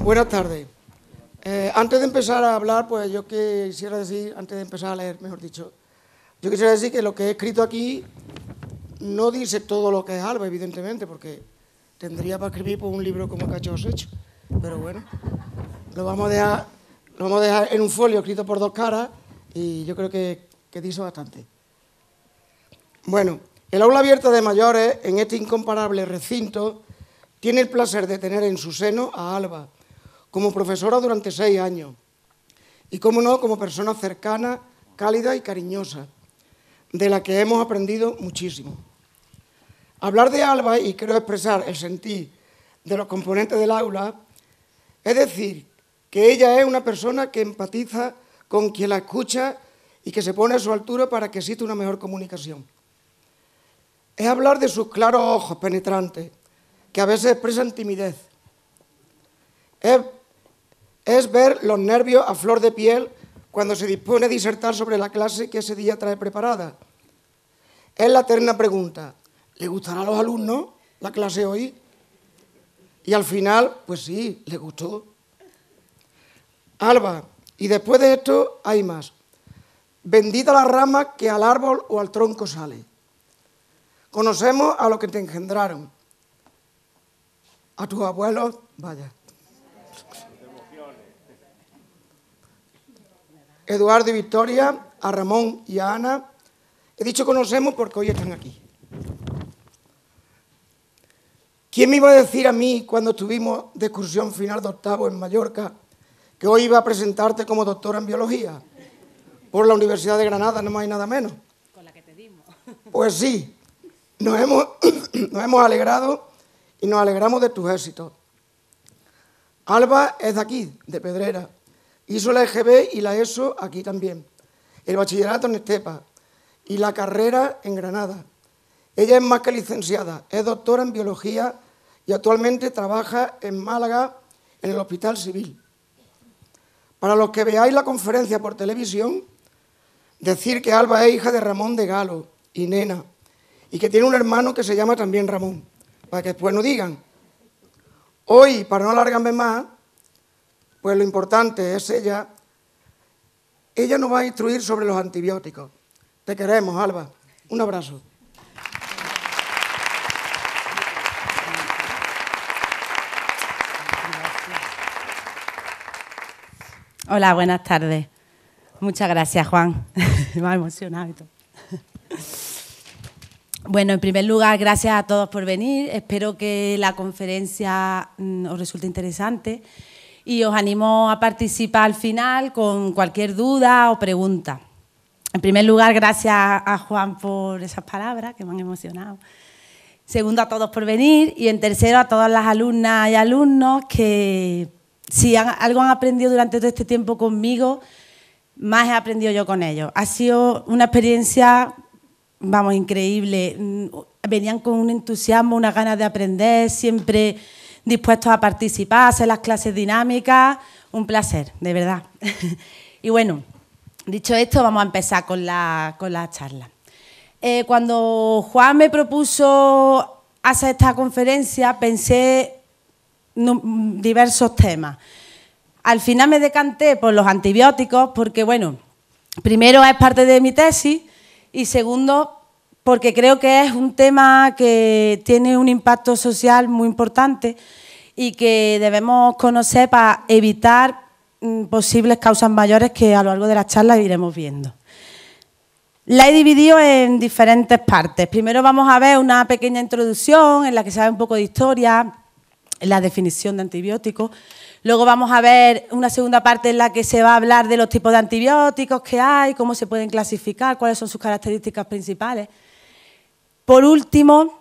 Buenas tardes. Antes de empezar a hablar, pues yo quisiera decir, antes de empezar a leer, mejor dicho, yo quisiera decir que lo que he escrito aquí no dice todo lo que es Alba, evidentemente, porque tendría para escribir por un libro como Cachos Hechos. Pero bueno, lo vamos a dejar en un folio escrito por dos caras y yo creo que dice bastante. Bueno, el aula abierta de mayores en este incomparable recinto tiene el placer de tener en su seno a Alba como profesora durante 6 años y, cómo no, como persona cercana, cálida y cariñosa, de la que hemos aprendido muchísimo. Hablar de Alba, y quiero expresar el sentir de los componentes del aula, es decir, que ella es una persona que empatiza con quien la escucha y que se pone a su altura para que exista una mejor comunicación. Es hablar de sus claros ojos penetrantes, que a veces expresan timidez. Es ver los nervios a flor de piel cuando se dispone a disertar sobre la clase que ese día trae preparada. Es la eterna pregunta: ¿le gustará a los alumnos la clase hoy? Y al final, pues sí, le gustó. Alba, y después de esto hay más. Bendita la rama que al árbol o al tronco sale. Conocemos a los que te engendraron. A tus abuelos, vaya. Eduardo y Victoria, a Ramón y a Ana. He dicho conocemos porque hoy están aquí. ¿Quién me iba a decir a mí cuando estuvimos de excursión final de octavo en Mallorca que hoy iba a presentarte como doctora en biología por la Universidad de Granada, no más y nada menos? Con la que te dimos. Pues sí, nos hemos alegrado y nos alegramos de tus éxitos. Alba es de aquí, de Pedrera. Hizo la EGB y la ESO aquí también. El bachillerato en Estepa y la carrera en Granada. Ella es más que licenciada, es doctora en biología y actualmente trabaja en Málaga en el Hospital Civil. Para los que veáis la conferencia por televisión, decir que Alba es hija de Ramón de Galo y Nena y que tiene un hermano que se llama también Ramón, para que después no digan. Hoy, para no alargarme más, pues lo importante es ella nos va a instruir sobre los antibióticos. Te queremos, Alba. Un abrazo. Hola, buenas tardes. Muchas gracias, Juan. Me ha emocionado y todo. Bueno, en primer lugar, gracias a todos por venir. Espero que la conferencia os resulte interesante y os animo a participar al final con cualquier duda o pregunta. En primer lugar, gracias a Juan por esas palabras que me han emocionado. Segundo, a todos por venir. Y en tercero, a todas las alumnas y alumnos que, si algo han aprendido durante todo este tiempo conmigo, más he aprendido yo con ellos. Ha sido una experiencia, vamos, increíble. Venían con un entusiasmo, unas ganas de aprender, siempre dispuestos a participar, a hacer las clases dinámicas. Un placer, de verdad. Y bueno, dicho esto, vamos a empezar con la charla. Cuando Juan me propuso hacer esta conferencia, pensé diversos temas. Al final me decanté por los antibióticos porque, bueno, primero es parte de mi tesis y segundo, porque creo que es un tema que tiene un impacto social muy importante y que debemos conocer para evitar posibles causas mayores que a lo largo de la charla iremos viendo. La he dividido en diferentes partes. Primero vamos a ver una pequeña introducción en la que se ve un poco de historia, la definición de antibióticos. Luego vamos a ver una segunda parte en la que se va a hablar de los tipos de antibióticos que hay, cómo se pueden clasificar, cuáles son sus características principales. Por último,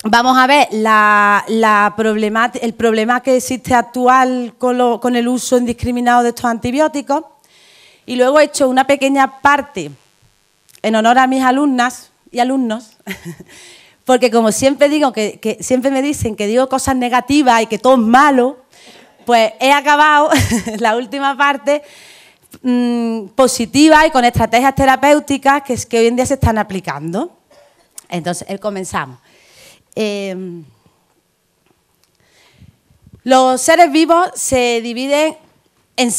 vamos a ver el problema que existe actual con el uso indiscriminado de estos antibióticos. Y luego he hecho una pequeña parte en honor a mis alumnas y alumnos, porque como siempre digo, que siempre me dicen que digo cosas negativas y que todo es malo, pues he acabado la última parte positiva y con estrategias terapéuticas que hoy en día se están aplicando. Entonces, comenzamos. Los seres vivos se dividen en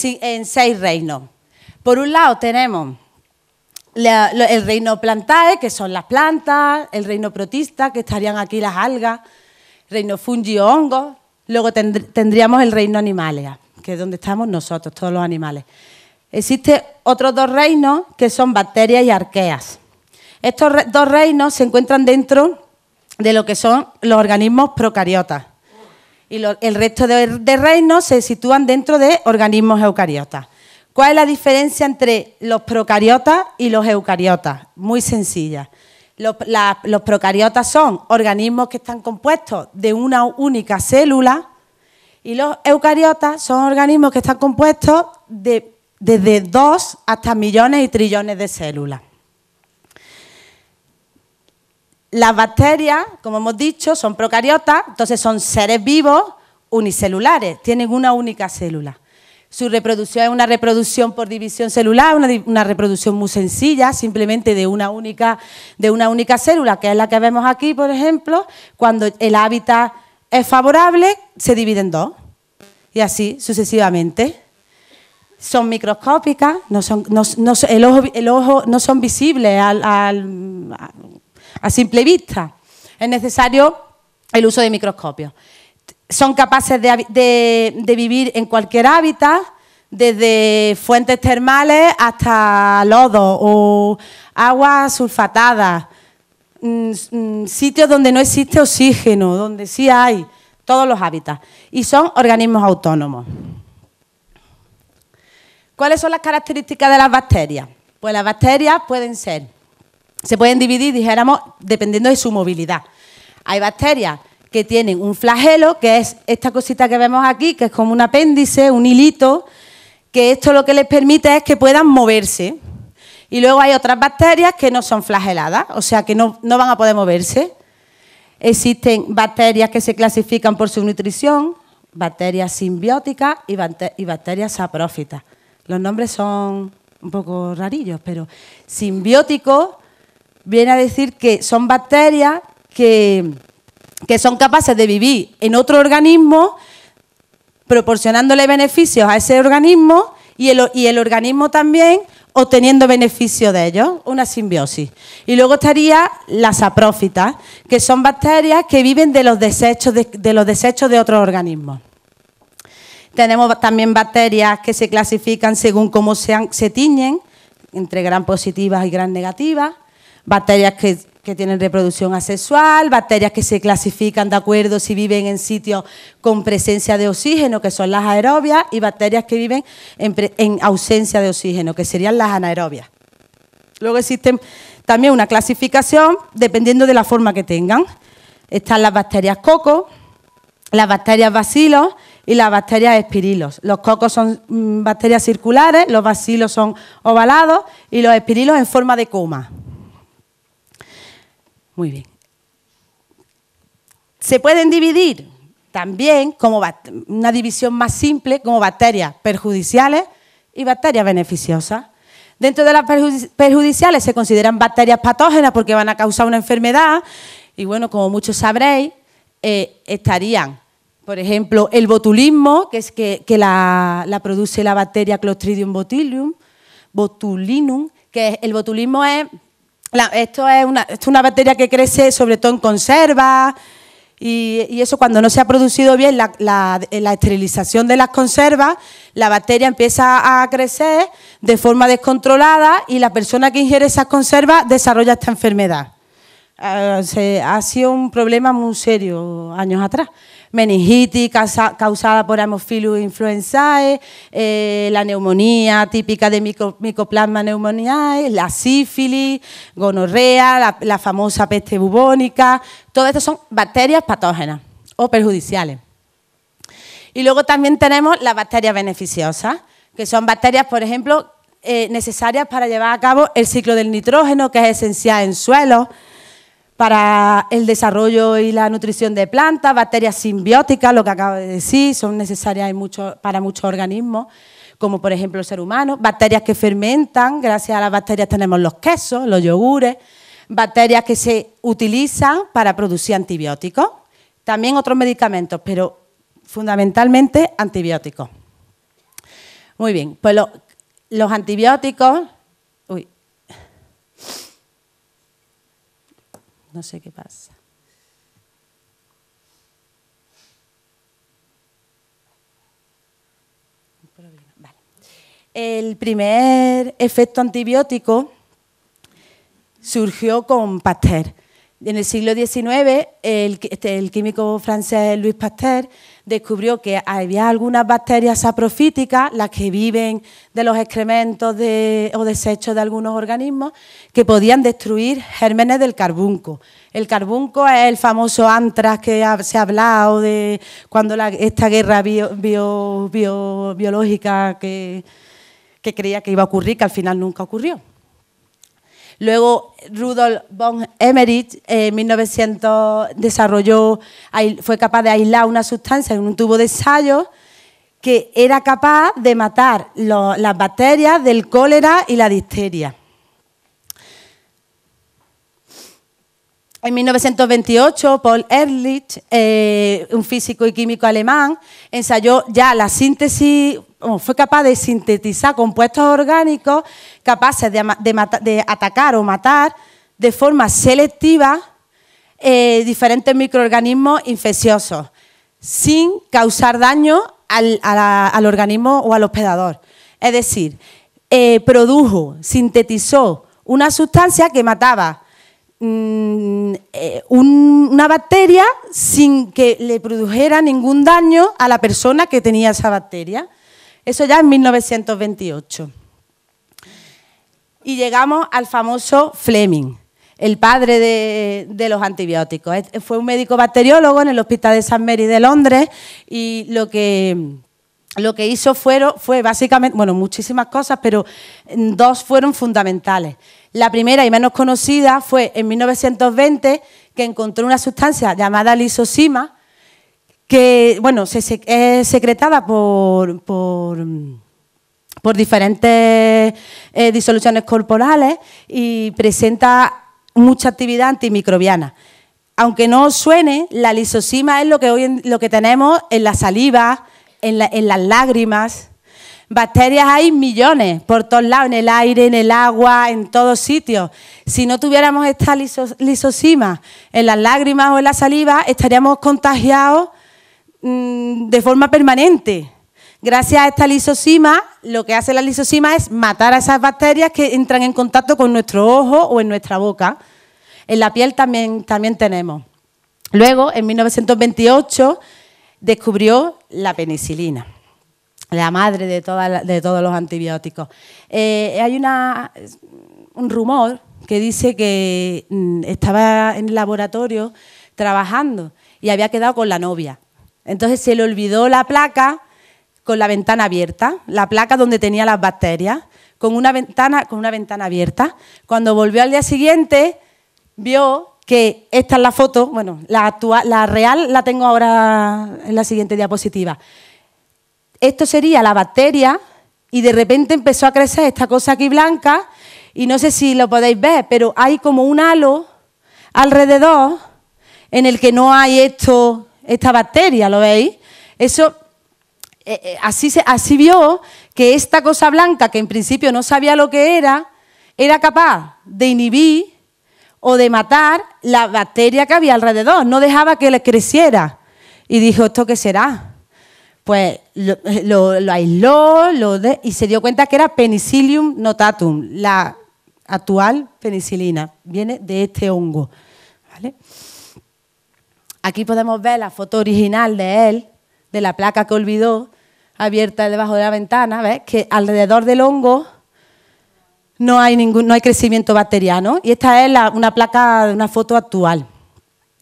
6 reinos. Por un lado tenemos el reino plantae, que son las plantas, el reino protista, que estarían aquí las algas, el reino fungi o hongos. Luego tendríamos el reino animalia, que es donde estamos nosotros, todos los animales. Existen otros 2 reinos, que son bacterias y arqueas. Estos 2 reinos se encuentran dentro de lo que son los organismos procariotas. Y el resto de reinos se sitúan dentro de organismos eucariotas. ¿Cuál es la diferencia entre los procariotas y los eucariotas? Muy sencilla. Los procariotas son organismos que están compuestos de una única célula y los eucariotas son organismos que están compuestos desde 2 hasta millones y trillones de células. Las bacterias, como hemos dicho, son procariotas, entonces son seres vivos unicelulares, tienen una única célula. Su reproducción es una reproducción por división celular, una reproducción muy sencilla, simplemente de una única célula, que es la que vemos aquí, por ejemplo. Cuando el hábitat es favorable, se divide en 2, y así sucesivamente. Son microscópicas, el ojo no son visibles a simple vista. Es necesario el uso de microscopios. Son capaces de vivir en cualquier hábitat, desde fuentes termales hasta lodo o aguas sulfatadas, sitios donde no existe oxígeno, donde sí hay, todos los hábitats. Y son organismos autónomos. ¿Cuáles son las características de las bacterias? Pues las bacterias se pueden dividir, dijéramos, dependiendo de su movilidad. Hay bacterias que tienen un flagelo, que es esta cosita que vemos aquí, que es como un apéndice, un hilito, que esto lo que les permite es que puedan moverse. Y luego hay otras bacterias que no son flageladas, o sea que no van a poder moverse. Existen bacterias que se clasifican por su nutrición, bacterias simbióticas y bacterias saprófitas. Los nombres son un poco rarillos, pero simbiótico viene a decir que son bacterias que son capaces de vivir en otro organismo, proporcionándole beneficios a ese organismo y el organismo también obteniendo beneficios de ellos, una simbiosis. Y luego estaría las saprófitas, que son bacterias que viven de los desechos de otros organismos. Tenemos también bacterias que se clasifican según cómo se tiñen, entre gram positivas y gram negativas, bacterias que tienen reproducción asexual, bacterias que se clasifican de acuerdo si viven en sitios con presencia de oxígeno, que son las aerobias, y bacterias que viven en ausencia de oxígeno, que serían las anaerobias. Luego existen también una clasificación dependiendo de la forma que tengan. Están las bacterias coco, las bacterias bacilos y las bacterias espirilos. Los cocos son bacterias circulares, los bacilos son ovalados y los espirilos en forma de coma. Muy bien. Se pueden dividir también como una división más simple como bacterias perjudiciales y bacterias beneficiosas. Dentro de las perjudiciales se consideran bacterias patógenas porque van a causar una enfermedad y bueno, como muchos sabréis, estarían, por ejemplo, el botulismo, que es que la produce la bacteria Clostridium botulinum, que el botulismo esto es una bacteria que crece sobre todo en conservas y eso cuando no se ha producido bien la esterilización de las conservas, la bacteria empieza a crecer de forma descontrolada y la persona que ingiere esas conservas desarrolla esta enfermedad. Ha sido un problema muy serio años atrás. Meningitis causada por Haemophilus influenzae, la neumonía típica de Mycoplasma pneumoniae, la sífilis, gonorrea, la famosa peste bubónica. Todo esto son bacterias patógenas o perjudiciales. Y luego también tenemos las bacterias beneficiosas, que son bacterias, por ejemplo, necesarias para llevar a cabo el ciclo del nitrógeno, que es esencial en suelos, para el desarrollo y la nutrición de plantas, bacterias simbióticas, lo que acabo de decir, son necesarias para muchos organismos, como por ejemplo el ser humano, bacterias que fermentan, gracias a las bacterias tenemos los quesos, los yogures, bacterias que se utilizan para producir antibióticos, también otros medicamentos, pero fundamentalmente antibióticos. Muy bien, pues los antibióticos... Uy, no sé qué pasa. Vale. El primer efecto antibiótico surgió con Pasteur. En el siglo XIX, el químico francés Louis Pasteur descubrió que había algunas bacterias saprofíticas, las que viven de los excrementos o desechos de algunos organismos, que podían destruir gérmenes del carbunco. El carbunco es el famoso antrax que se ha hablado de cuando esta guerra biológica que creía que iba a ocurrir, que al final nunca ocurrió. Luego, Rudolf von Emmerich en 1900 fue capaz de aislar una sustancia en un tubo de ensayo que era capaz de matar las bacterias del cólera y la difteria. En 1928, Paul Ehrlich, un físico y químico alemán, ensayó ya la síntesis, fue capaz de sintetizar compuestos orgánicos capaces de atacar o matar de forma selectiva diferentes microorganismos infecciosos, sin causar daño al organismo o al hospedador. Es decir, sintetizó una sustancia que mataba una bacteria sin que le produjera ningún daño a la persona que tenía esa bacteria. Eso ya en 1928. Y llegamos al famoso Fleming, el padre de los antibióticos. Fue un médico bacteriólogo en el Hospital de St. Mary de Londres y lo que hizo fue básicamente, bueno, muchísimas cosas, pero dos fueron fundamentales. La primera y menos conocida fue en 1920, que encontró una sustancia llamada lisosima, que bueno, es secretada por diferentes disoluciones corporales y presenta mucha actividad antimicrobiana. Aunque no os suene, la lisosima es lo que tenemos en la saliva, en las lágrimas. Bacterias hay millones por todos lados, en el aire, en el agua, en todos sitios. Si no tuviéramos esta lisosima en las lágrimas o en la saliva, estaríamos contagiados de forma permanente. Gracias a esta lisosima, lo que hace la lisosima es matar a esas bacterias que entran en contacto con nuestro ojo o en nuestra boca. En la piel también tenemos. Luego, en 1928, descubrió la penicilina, la madre de todos los antibióticos. Hay un rumor que dice que estaba en el laboratorio trabajando y había quedado con la novia. Entonces se le olvidó la placa con la ventana abierta, la placa donde tenía las bacterias, con una ventana abierta. Cuando volvió al día siguiente, vio que esta es la foto, bueno, la real la tengo ahora en la siguiente diapositiva. Esto sería la bacteria y de repente empezó a crecer esta cosa aquí blanca y no sé si lo podéis ver, pero hay como un halo alrededor en el que no hay esta bacteria, ¿lo veis? Eso, así vio que esta cosa blanca, que en principio no sabía lo que era capaz de inhibir o de matar la bacteria que había alrededor, no dejaba que le creciera. Y dijo, ¿esto qué será? Pues lo aisló y se dio cuenta que era Penicillium notatum, la actual penicilina, viene de este hongo, ¿vale? Aquí podemos ver la foto original de él, de la placa que olvidó, abierta debajo de la ventana, ¿ves? Que alrededor del hongo no hay crecimiento bacteriano. Y esta es una foto actual.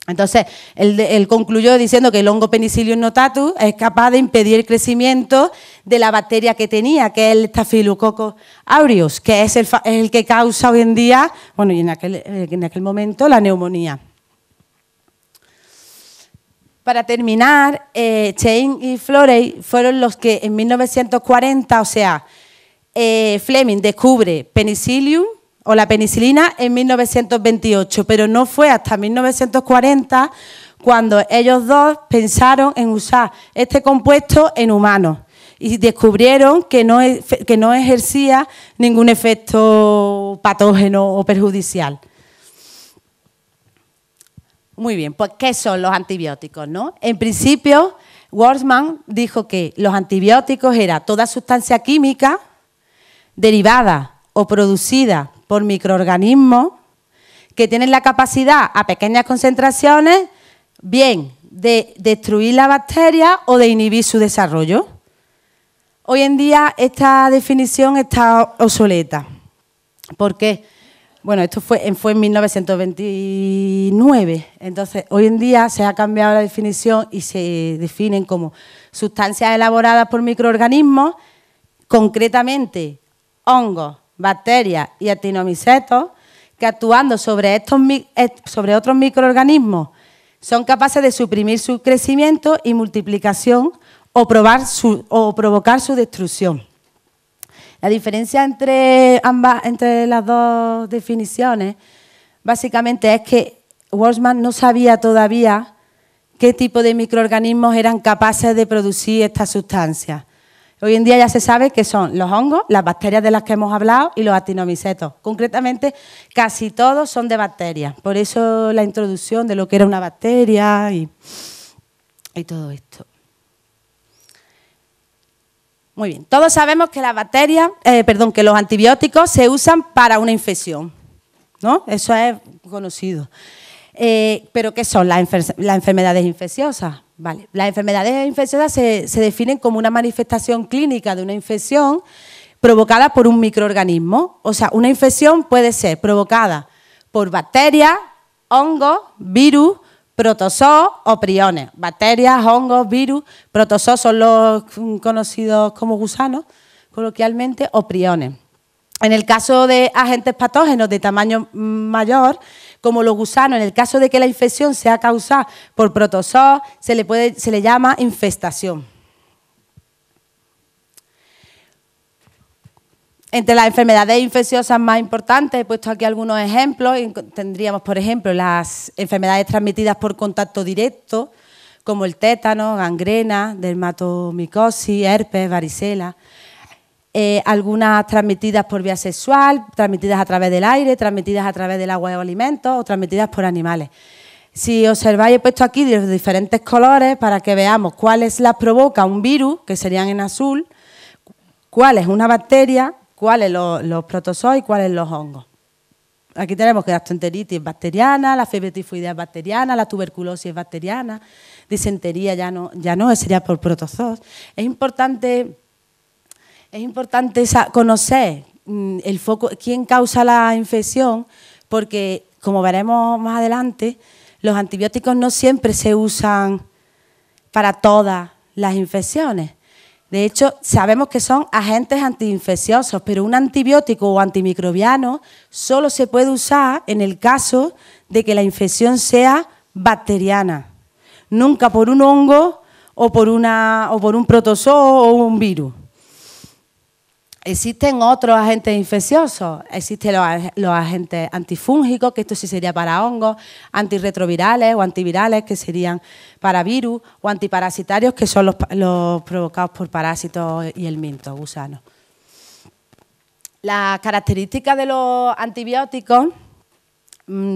Entonces, él concluyó diciendo que el hongo Penicillium notatus es capaz de impedir el crecimiento de la bacteria que tenía, que es el Staphylococcus aureus, que es el que causa hoy en día, bueno, y en aquel momento, la neumonía. Para terminar, Chain y Florey fueron los que en 1940, o sea, Fleming descubre Penicillium o la penicilina en 1928, pero no fue hasta 1940 cuando ellos dos pensaron en usar este compuesto en humanos y descubrieron que no ejercía ningún efecto patógeno o perjudicial. Muy bien, pues ¿qué son los antibióticos, no? En principio, Wortmann dijo que los antibióticos era toda sustancia química derivada o producida por microorganismos que tienen la capacidad a pequeñas concentraciones bien de destruir la bacteria o de inhibir su desarrollo. Hoy en día esta definición está obsoleta. ¿Por qué? Bueno, esto fue en 1929. Entonces, hoy en día se ha cambiado la definición y se definen como sustancias elaboradas por microorganismos, concretamente hongos, bacterias y actinomicetos, que actuando sobre otros microorganismos son capaces de suprimir su crecimiento y multiplicación o provocar su destrucción. La diferencia entre las dos definiciones básicamente es que Wortmann no sabía todavía qué tipo de microorganismos eran capaces de producir estas sustancias. Hoy en día ya se sabe que son los hongos, las bacterias de las que hemos hablado y los actinomicetos. Concretamente, casi todos son de bacterias. Por eso la introducción de lo que era una bacteria y todo esto. Muy bien, todos sabemos que que los antibióticos se usan para una infección, ¿no? Eso es conocido. ¿Pero qué son las enfermedades infecciosas? Vale. Las enfermedades infecciosas se definen como una manifestación clínica de una infección provocada por un microorganismo. O sea, una infección puede ser provocada por bacterias, hongos, virus, protozoos o priones. Bacterias, hongos, virus, protozoos son los conocidos como gusanos, coloquialmente, o priones. En el caso de agentes patógenos de tamaño mayor, como los gusanos, en el caso de que la infección sea causada por protozoos, se le llama infestación. Entre las enfermedades infecciosas más importantes, he puesto aquí algunos ejemplos. Tendríamos, por ejemplo, las enfermedades transmitidas por contacto directo, como el tétano, gangrena, dermatomicosis, herpes, varicela. Algunas transmitidas por vía sexual, transmitidas a través del aire, transmitidas a través del agua o alimentos o transmitidas por animales. Si observáis, he puesto aquí de diferentes colores para que veamos cuáles las provoca un virus, que serían en azul, cuál es una bacteria, cuáles los protozoos y cuáles los hongos. Aquí tenemos que la gastroenteritis es bacteriana, la fiebre tifoidea es bacteriana, la tuberculosis es bacteriana, disentería ya no, sería por protozoos. Es importante conocer el foco, quién causa la infección, porque, como veremos más adelante, los antibióticos no siempre se usan para todas las infecciones. De hecho, sabemos que son agentes antiinfecciosos, pero un antibiótico o antimicrobiano solo se puede usar en el caso de que la infección sea bacteriana, nunca por un hongo o por un protozoo o un virus. Existen otros agentes infecciosos, existen los agentes antifúngicos, que esto sí sería para hongos, antirretrovirales o antivirales, que serían para virus, o antiparasitarios, que son los provocados por parásitos y helmintos, gusanos. Las características de los antibióticos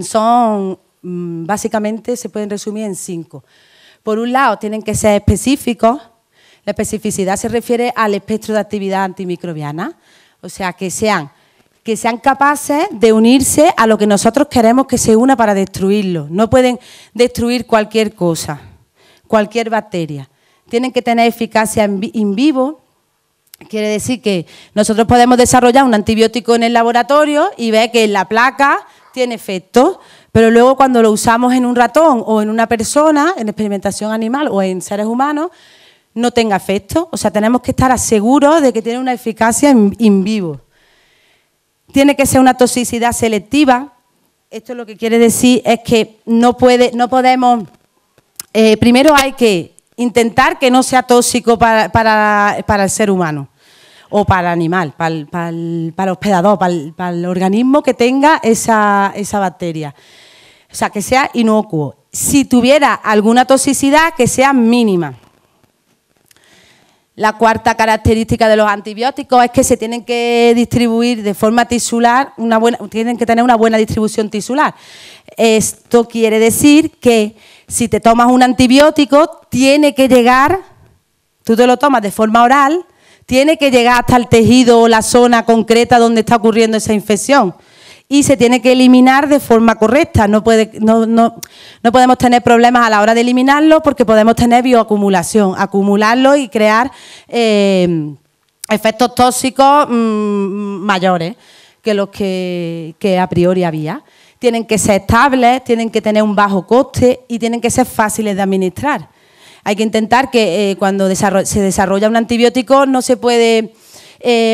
son, básicamente, se pueden resumir en 5. Por un lado, tienen que ser específicos. La especificidad se refiere al espectro de actividad antimicrobiana, o sea, que sean capaces de unirse a lo que nosotros queremos que se una para destruirlo. No pueden destruir cualquier cosa, cualquier bacteria. Tienen que tener eficacia in vivo, quiere decir que nosotros podemos desarrollar un antibiótico en el laboratorio y ver que en la placa tiene efecto, pero luego cuando lo usamos en un ratón o en una persona, en experimentación animal o en seres humanos, no tenga efecto. O sea, tenemos que estar seguros de que tiene una eficacia in vivo. Tiene que ser una toxicidad selectiva. Esto lo que quiere decir es que no podemos... primero hay que intentar que no sea tóxico para el ser humano o para el animal, para el hospedador, para el organismo que tenga esa bacteria. O sea, que sea inocuo. si tuviera alguna toxicidad, que sea mínima. La cuarta característica de los antibióticos es que se tienen que distribuir de forma tisular, tienen que tener una buena distribución tisular. Esto quiere decir que si te tomas un antibiótico, tiene que llegar, tú te lo tomas de forma oral, tiene que llegar hasta el tejido o la zona concreta donde está ocurriendo esa infección. Y se tiene que eliminar de forma correcta. No podemos tener problemas a la hora de eliminarlo porque podemos tener bioacumulación, acumularlo y crear efectos tóxicos mayores que los que a priori había. Tienen que ser estables, tienen que tener un bajo coste y tienen que ser fáciles de administrar. Hay que intentar que cuando se desarrolla un antibiótico no se puede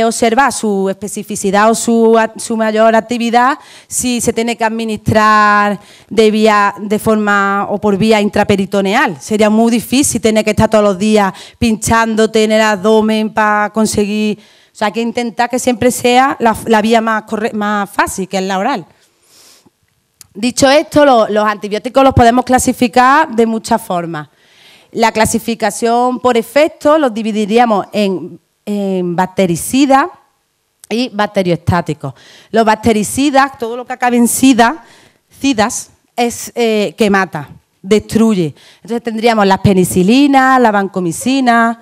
observar su especificidad o su mayor actividad si se tiene que administrar de forma o por vía intraperitoneal. Sería muy difícil tener que estar todos los días pinchándote en el abdomen para conseguir. O sea, hay que intentar que siempre sea la vía más fácil, que es la oral. Dicho esto, los antibióticos los podemos clasificar de muchas formas. La clasificación por efecto los dividiríamos en bactericidas y bacteriostáticos. Los bactericidas, todo lo que acabe en cidas, es que mata, destruye. Entonces tendríamos las penicilinas, la vancomicina,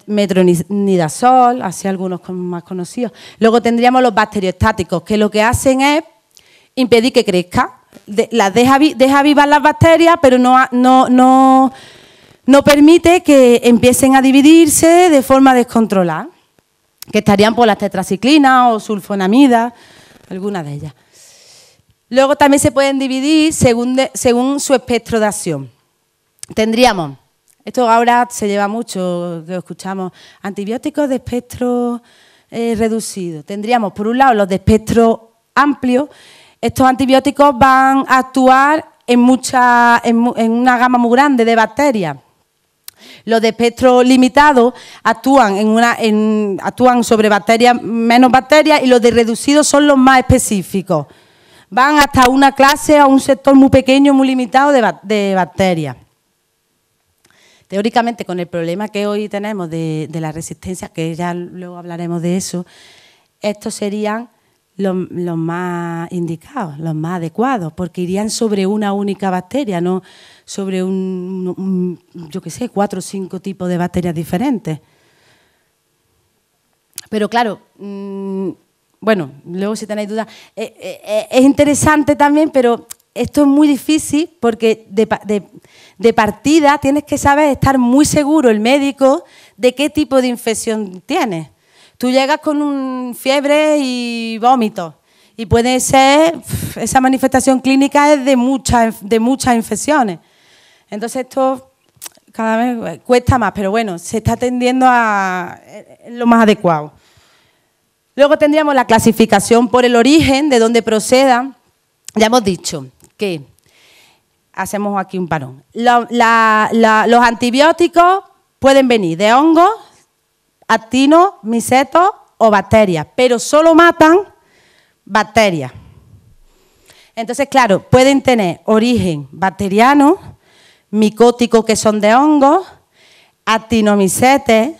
metronidazol, así algunos más conocidos. Luego tendríamos los bacteriostáticos, que lo que hacen es impedir que crezca. Las deja vivas las bacterias, pero no permite que empiecen a dividirse de forma descontrolada, que estarían por las tetraciclinas o sulfonamidas, algunas de ellas. Luego también se pueden dividir según su espectro de acción. Tendríamos, esto ahora se lleva mucho, que escuchamos, antibióticos de espectro reducido. Tendríamos, por un lado, los de espectro amplio. Estos antibióticos van a actuar en una gama muy grande de bacterias. Los de espectro limitado actúan sobre bacterias, menos bacterias, y los de reducido son los más específicos. Van hasta una clase o un sector muy pequeño, muy limitado de bacterias. Teóricamente, con el problema que hoy tenemos de la resistencia, que ya luego hablaremos de eso, estos serían los más indicados, los más adecuados, porque irían sobre una única bacteria, no sobre yo qué sé, 4 o 5 tipos de bacterias diferentes. Pero claro, bueno, luego si tenéis dudas, es interesante también, pero esto es muy difícil porque de partida tienes que saber, estar muy seguro el médico de qué tipo de infección tienes. Tú llegas con fiebre y vómitos y puede ser, esa manifestación clínica es de muchas infecciones. Entonces esto cada vez cuesta más, pero bueno, se está tendiendo a lo más adecuado. Luego tendríamos la clasificación por el origen, de dónde procedan. Ya hemos dicho que, hacemos aquí un parón, los antibióticos pueden venir de hongos, actinos, micetos o bacterias, pero solo matan bacterias. Entonces, claro, pueden tener origen bacteriano, micóticos que son de hongos, actinomicetes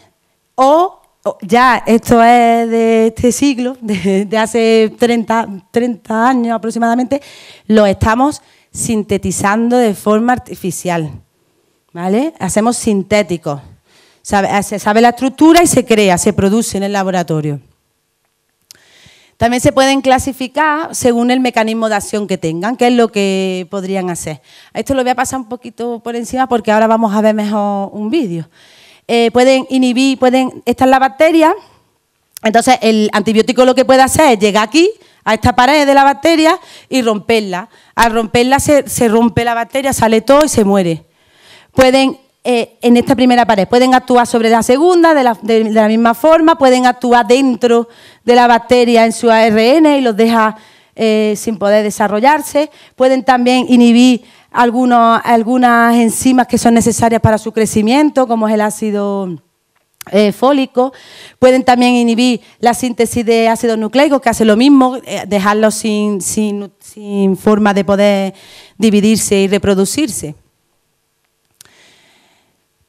o ya esto es de este siglo, de hace 30 años aproximadamente, lo estamos sintetizando de forma artificial, ¿vale? Hacemos sintéticos. Se sabe la estructura y se crea, se produce en el laboratorio. También se pueden clasificar según el mecanismo de acción que tengan, que es lo que podrían hacer. Esto lo voy a pasar un poquito por encima porque ahora vamos a ver mejor un vídeo. Pueden inhibir, esta es la bacteria, entonces el antibiótico lo que puede hacer es llegar aquí, a esta pared de la bacteria y romperla. Al romperla se rompe la bacteria, sale todo y se muere. Pueden en esta primera pared, pueden actuar sobre la segunda de la misma forma, pueden actuar dentro de la bacteria en su ARN y los deja sin poder desarrollarse, pueden también inhibir algunas enzimas que son necesarias para su crecimiento, como es el ácido fólico. Pueden también inhibir la síntesis de ácidos nucleicos, que hace lo mismo, dejarlos sin forma de poder dividirse y reproducirse.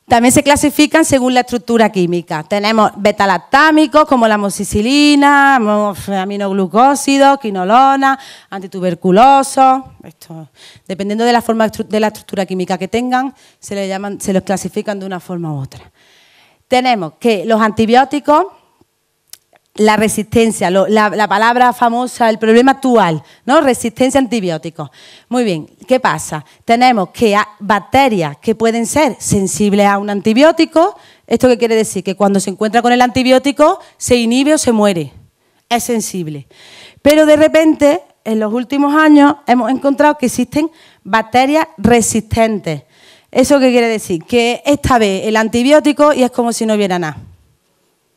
También se clasifican según la estructura química. Tenemos betalactámicos como la amoxicilina, aminoglucósidos, quinolona, antituberculosos. Esto, dependiendo de la forma de la estructura química que tengan, se los clasifican de una forma u otra. Tenemos que los antibióticos, la resistencia, la palabra famosa, el problema actual, ¿no? Resistencia a antibióticos. Muy bien, ¿qué pasa? Tenemos que hay bacterias que pueden ser sensibles a un antibiótico. ¿Esto qué quiere decir? Que cuando se encuentra con el antibiótico se inhibe o se muere. Es sensible. Pero de repente, en los últimos años, hemos encontrado que existen bacterias resistentes. ¿Eso qué quiere decir? Que esta vez el antibiótico y es como si no hubiera nada.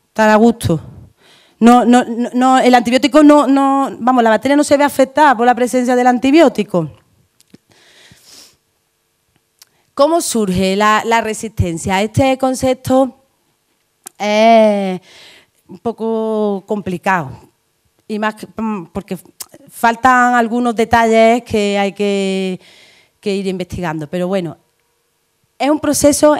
Está a gusto. No, el antibiótico vamos, la bacteria no se ve afectada por la presencia del antibiótico. ¿Cómo surge la resistencia? Este concepto es un poco complicado y más porque faltan algunos detalles que hay que ir investigando. Pero bueno, es un proceso.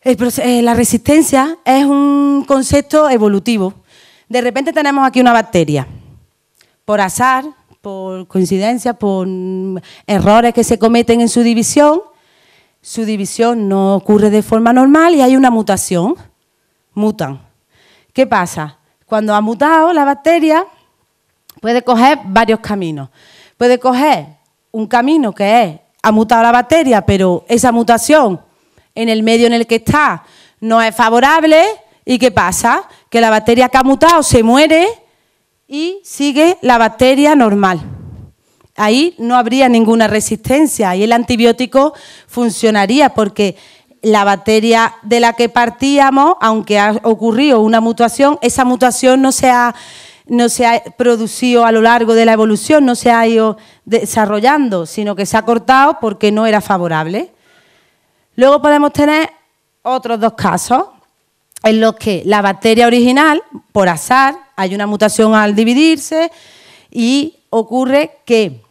La resistencia es un concepto evolutivo. De repente tenemos aquí una bacteria. Por azar, por coincidencia, por errores que se cometen en su división no ocurre de forma normal y hay una mutación. Mutan. ¿Qué pasa? Cuando ha mutado la bacteria, puede coger varios caminos. Puede coger un camino que ha mutado la bacteria, pero esa mutación en el medio en el que está no es favorable. ¿Y qué pasa? Que la bacteria que ha mutado se muere y sigue la bacteria normal. Ahí no habría ninguna resistencia y el antibiótico funcionaría porque la bacteria de la que partíamos, aunque ha ocurrido una mutación, esa mutación no se ha producido a lo largo de la evolución, no se ha ido desarrollando, sino que se ha cortado porque no era favorable. Luego podemos tener otros dos casos en los que la bacteria original, por azar, hay una mutación al dividirse y ocurre que,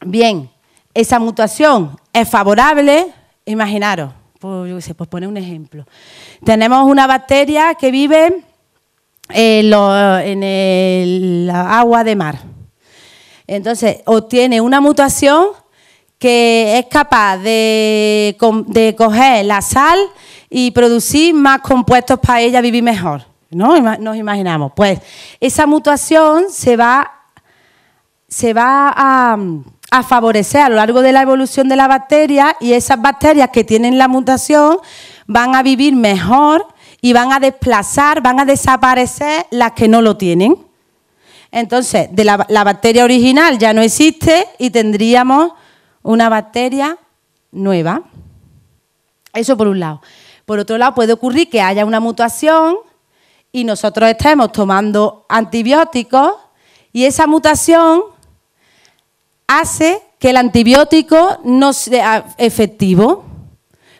bien, esa mutación es favorable. Imaginaros, pues poner un ejemplo. Tenemos una bacteria que vive en el agua de mar. Entonces, obtiene una mutación que es capaz de coger la sal y producir más compuestos para ella vivir mejor, ¿no? Nos imaginamos. Pues esa mutación se va a favorecer a lo largo de la evolución de la bacteria y esas bacterias que tienen la mutación van a vivir mejor y van a desaparecer las que no lo tienen. Entonces, la bacteria original ya no existe y tendríamos una bacteria nueva. Eso por un lado. Por otro lado, puede ocurrir que haya una mutación y nosotros estemos tomando antibióticos y esa mutación hace que el antibiótico no sea efectivo.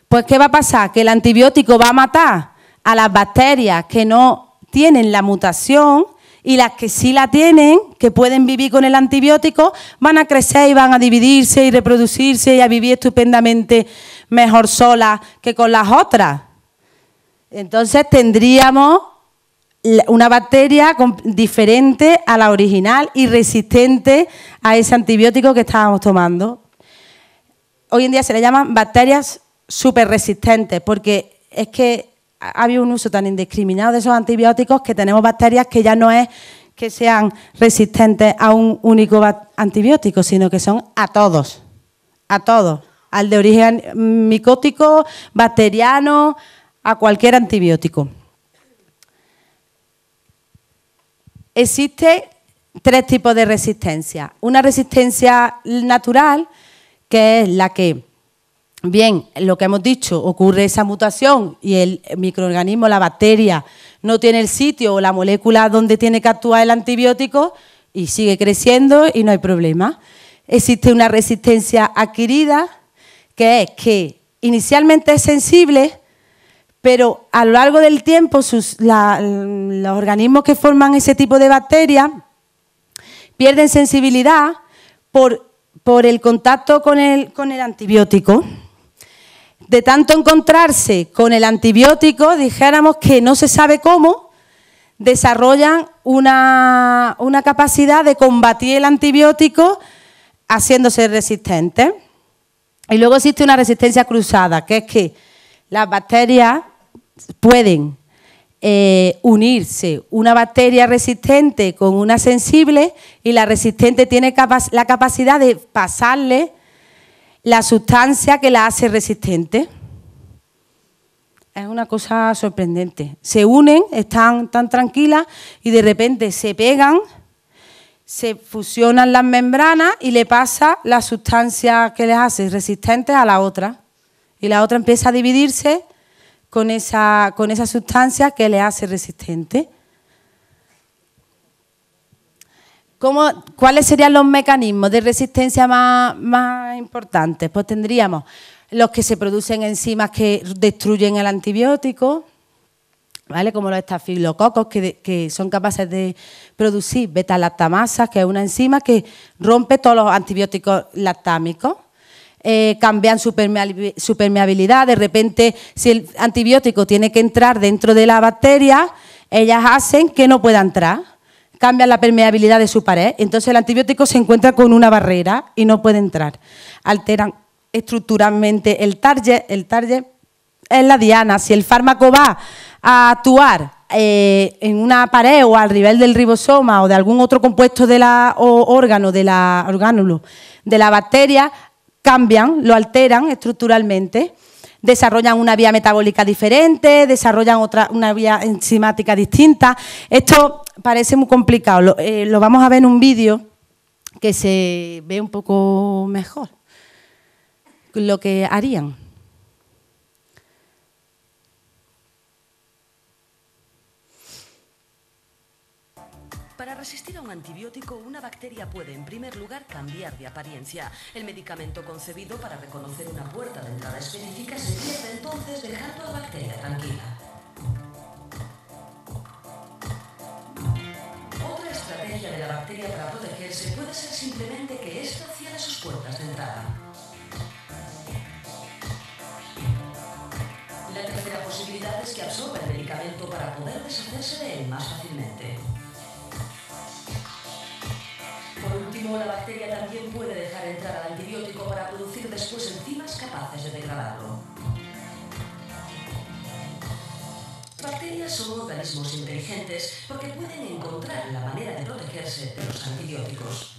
Pues, ¿qué va a pasar? Que el antibiótico va a matar a las bacterias que no tienen la mutación y las que sí la tienen, que pueden vivir con el antibiótico, van a crecer y van a dividirse y reproducirse y a vivir estupendamente mejor solas que con las otras. Entonces tendríamos una bacteria diferente a la original y resistente a ese antibiótico que estábamos tomando. Hoy en día se le llaman bacterias superresistentes porque es que ha habido un uso tan indiscriminado de esos antibióticos que tenemos bacterias que ya no es que sean resistentes a un único antibiótico, sino que son a todos, al de origen micótico, bacteriano, a cualquier antibiótico. Existen tres tipos de resistencia. Una resistencia natural, que es la que, bien, lo que hemos dicho, ocurre esa mutación y el microorganismo, la bacteria, no tiene el sitio o la molécula donde tiene que actuar el antibiótico y sigue creciendo y no hay problema. Existe una resistencia adquirida, que es que inicialmente es sensible, pero a lo largo del tiempo los organismos que forman ese tipo de bacterias pierden sensibilidad por el contacto con el antibiótico. De tanto encontrarse con el antibiótico, dijéramos que no se sabe cómo, desarrollan una capacidad de combatir el antibiótico haciéndose resistentes. Y luego existe una resistencia cruzada, que es que las bacterias pueden unirse, una bacteria resistente con una sensible, y la resistente tiene la capacidad de pasarle la sustancia que la hace resistente. Es una cosa sorprendente. Se unen, están tan tranquilas y de repente se pegan, se fusionan las membranas y le pasa la sustancia que les hace resistentes a la otra. Y la otra empieza a dividirse con esa sustancia que le hace resistente. ¿Cuáles serían los mecanismos de resistencia más importantes? Pues tendríamos los que se producen enzimas que destruyen el antibiótico, ¿vale? Como los estafilococos, que son capaces de producir beta-lactamasas, que es una enzima que rompe todos los antibióticos lactámicos. Cambian su permeabilidad. De repente, si el antibiótico tiene que entrar dentro de la bacteria, ellas hacen que no pueda entrar. Cambian la permeabilidad de su pared, entonces el antibiótico se encuentra con una barrera y no puede entrar. Alteran estructuralmente el target es la diana. Si el fármaco va a actuar en una pared o al nivel del ribosoma o de algún otro compuesto orgánulo de la bacteria, cambian, lo alteran estructuralmente. Desarrollan una vía metabólica diferente, desarrollan una vía enzimática distinta. Esto parece muy complicado, lo vamos a ver en un vídeo que se ve un poco mejor lo que harían. Para resistir a un antibiótico, una bacteria puede, en primer lugar, cambiar de apariencia. El medicamento concebido para reconocer una puerta de entrada específica se pierde entonces, dejando a la bacteria tranquila. Otra estrategia de la bacteria para protegerse puede ser simplemente que ésta cierre sus puertas de entrada. La tercera posibilidad es que absorba el medicamento para poder deshacerse de él más fácilmente. Por último, la bacteria también puede dejar entrar al antibiótico para producir después enzimas capaces de degradarlo. Bacterias son organismos inteligentes porque pueden encontrar la manera de protegerse de los antibióticos.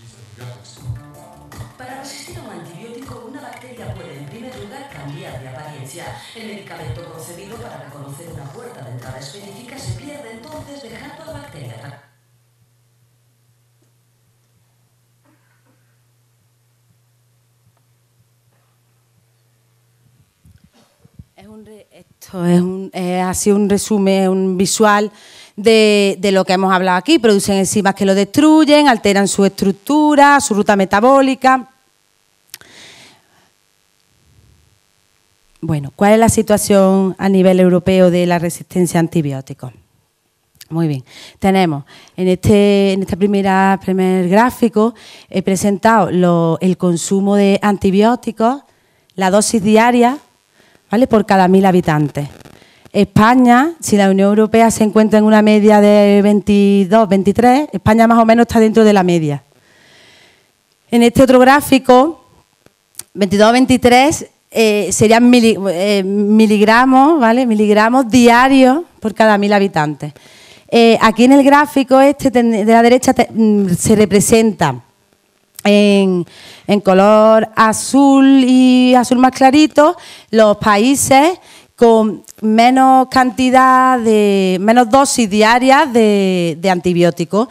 Para resistir a un antibiótico, una bacteria puede, en primer lugar, cambiar de apariencia. El medicamento concebido para reconocer una puerta de entrada específica se pierde entonces, dejando a la bacteria. Esto es así un resumen, un visual de lo que hemos hablado aquí. Producen enzimas que lo destruyen, alteran su estructura, su ruta metabólica. Bueno, ¿cuál es la situación a nivel europeo de la resistencia a antibióticos? Muy bien, tenemos en este primer gráfico he presentado el consumo de antibióticos, la dosis diaria, ¿vale?, por cada 1000 habitantes. España, si la Unión Europea se encuentra en una media de 22, 23, España más o menos está dentro de la media. En este otro gráfico, 22, 23, serían miligramos, ¿vale?, miligramos diarios por cada 1000 habitantes. Aquí en el gráfico de la derecha se representa en color azul y azul más clarito los países con menos menos dosis diarias de antibióticos,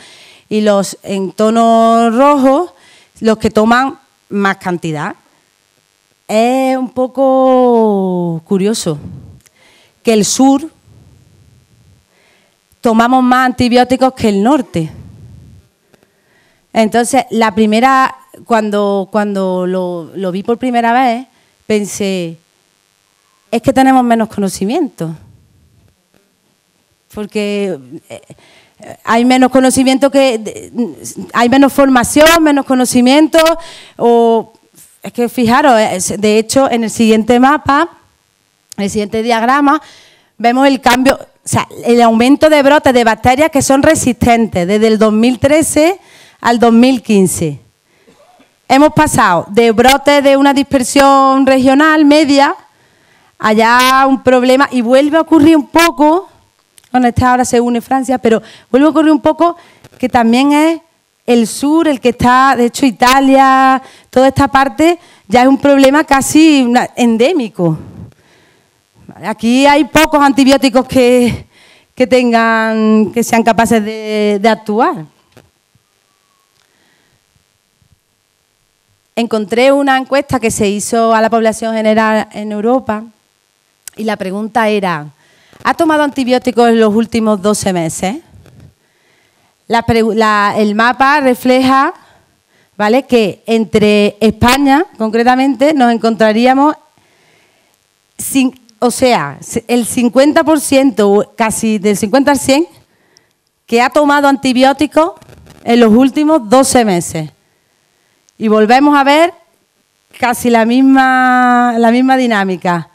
y los en tono rojo los que toman más cantidad. Es un poco curioso que el sur tomamos más antibióticos que el norte. Entonces, cuando lo vi por primera vez, pensé, es que tenemos menos conocimiento. porque hay menos conocimiento, hay menos formación, menos conocimiento, o es que fijaros, de hecho en el siguiente mapa, en el siguiente diagrama, vemos el cambio, o sea, el aumento de brotes de bacterias que son resistentes desde el 2013 al 2015. Hemos pasado de brotes de una dispersión regional media, allá un problema, y vuelve a ocurrir un poco, bueno, ahora se une Francia, pero vuelve a ocurrir un poco que también es el sur, el que está, de hecho Italia, toda esta parte, ya es un problema casi endémico. Aquí hay pocos antibióticos que sean capaces de actuar. Encontré una encuesta que se hizo a la población general en Europa y la pregunta era: ¿ha tomado antibióticos en los últimos 12 meses? El mapa refleja, ¿vale?, que entre España, concretamente, nos encontraríamos, o sea, el 50%, casi del 50 al 100, que ha tomado antibióticos en los últimos 12 meses. Y volvemos a ver casi la misma dinámica.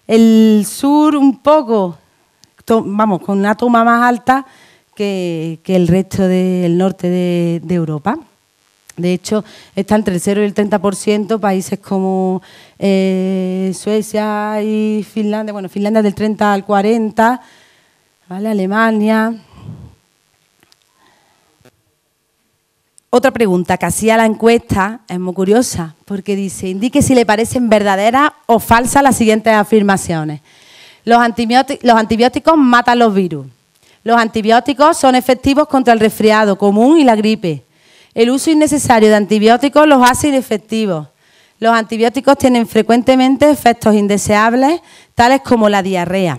El sur un poco, vamos, con una toma más alta que el resto del norte de Europa. De hecho, está entre el 0 y el 30%, países como Suecia y Finlandia. Bueno, Finlandia del 30 al 40%, ¿vale? Alemania. Otra pregunta que hacía la encuesta es muy curiosa, porque dice: indique si le parecen verdaderas o falsas las siguientes afirmaciones. Los antibióticos matan los virus. Los antibióticos son efectivos contra el resfriado común y la gripe. El uso innecesario de antibióticos los hace inefectivos. Los antibióticos tienen frecuentemente efectos indeseables, tales como la diarrea.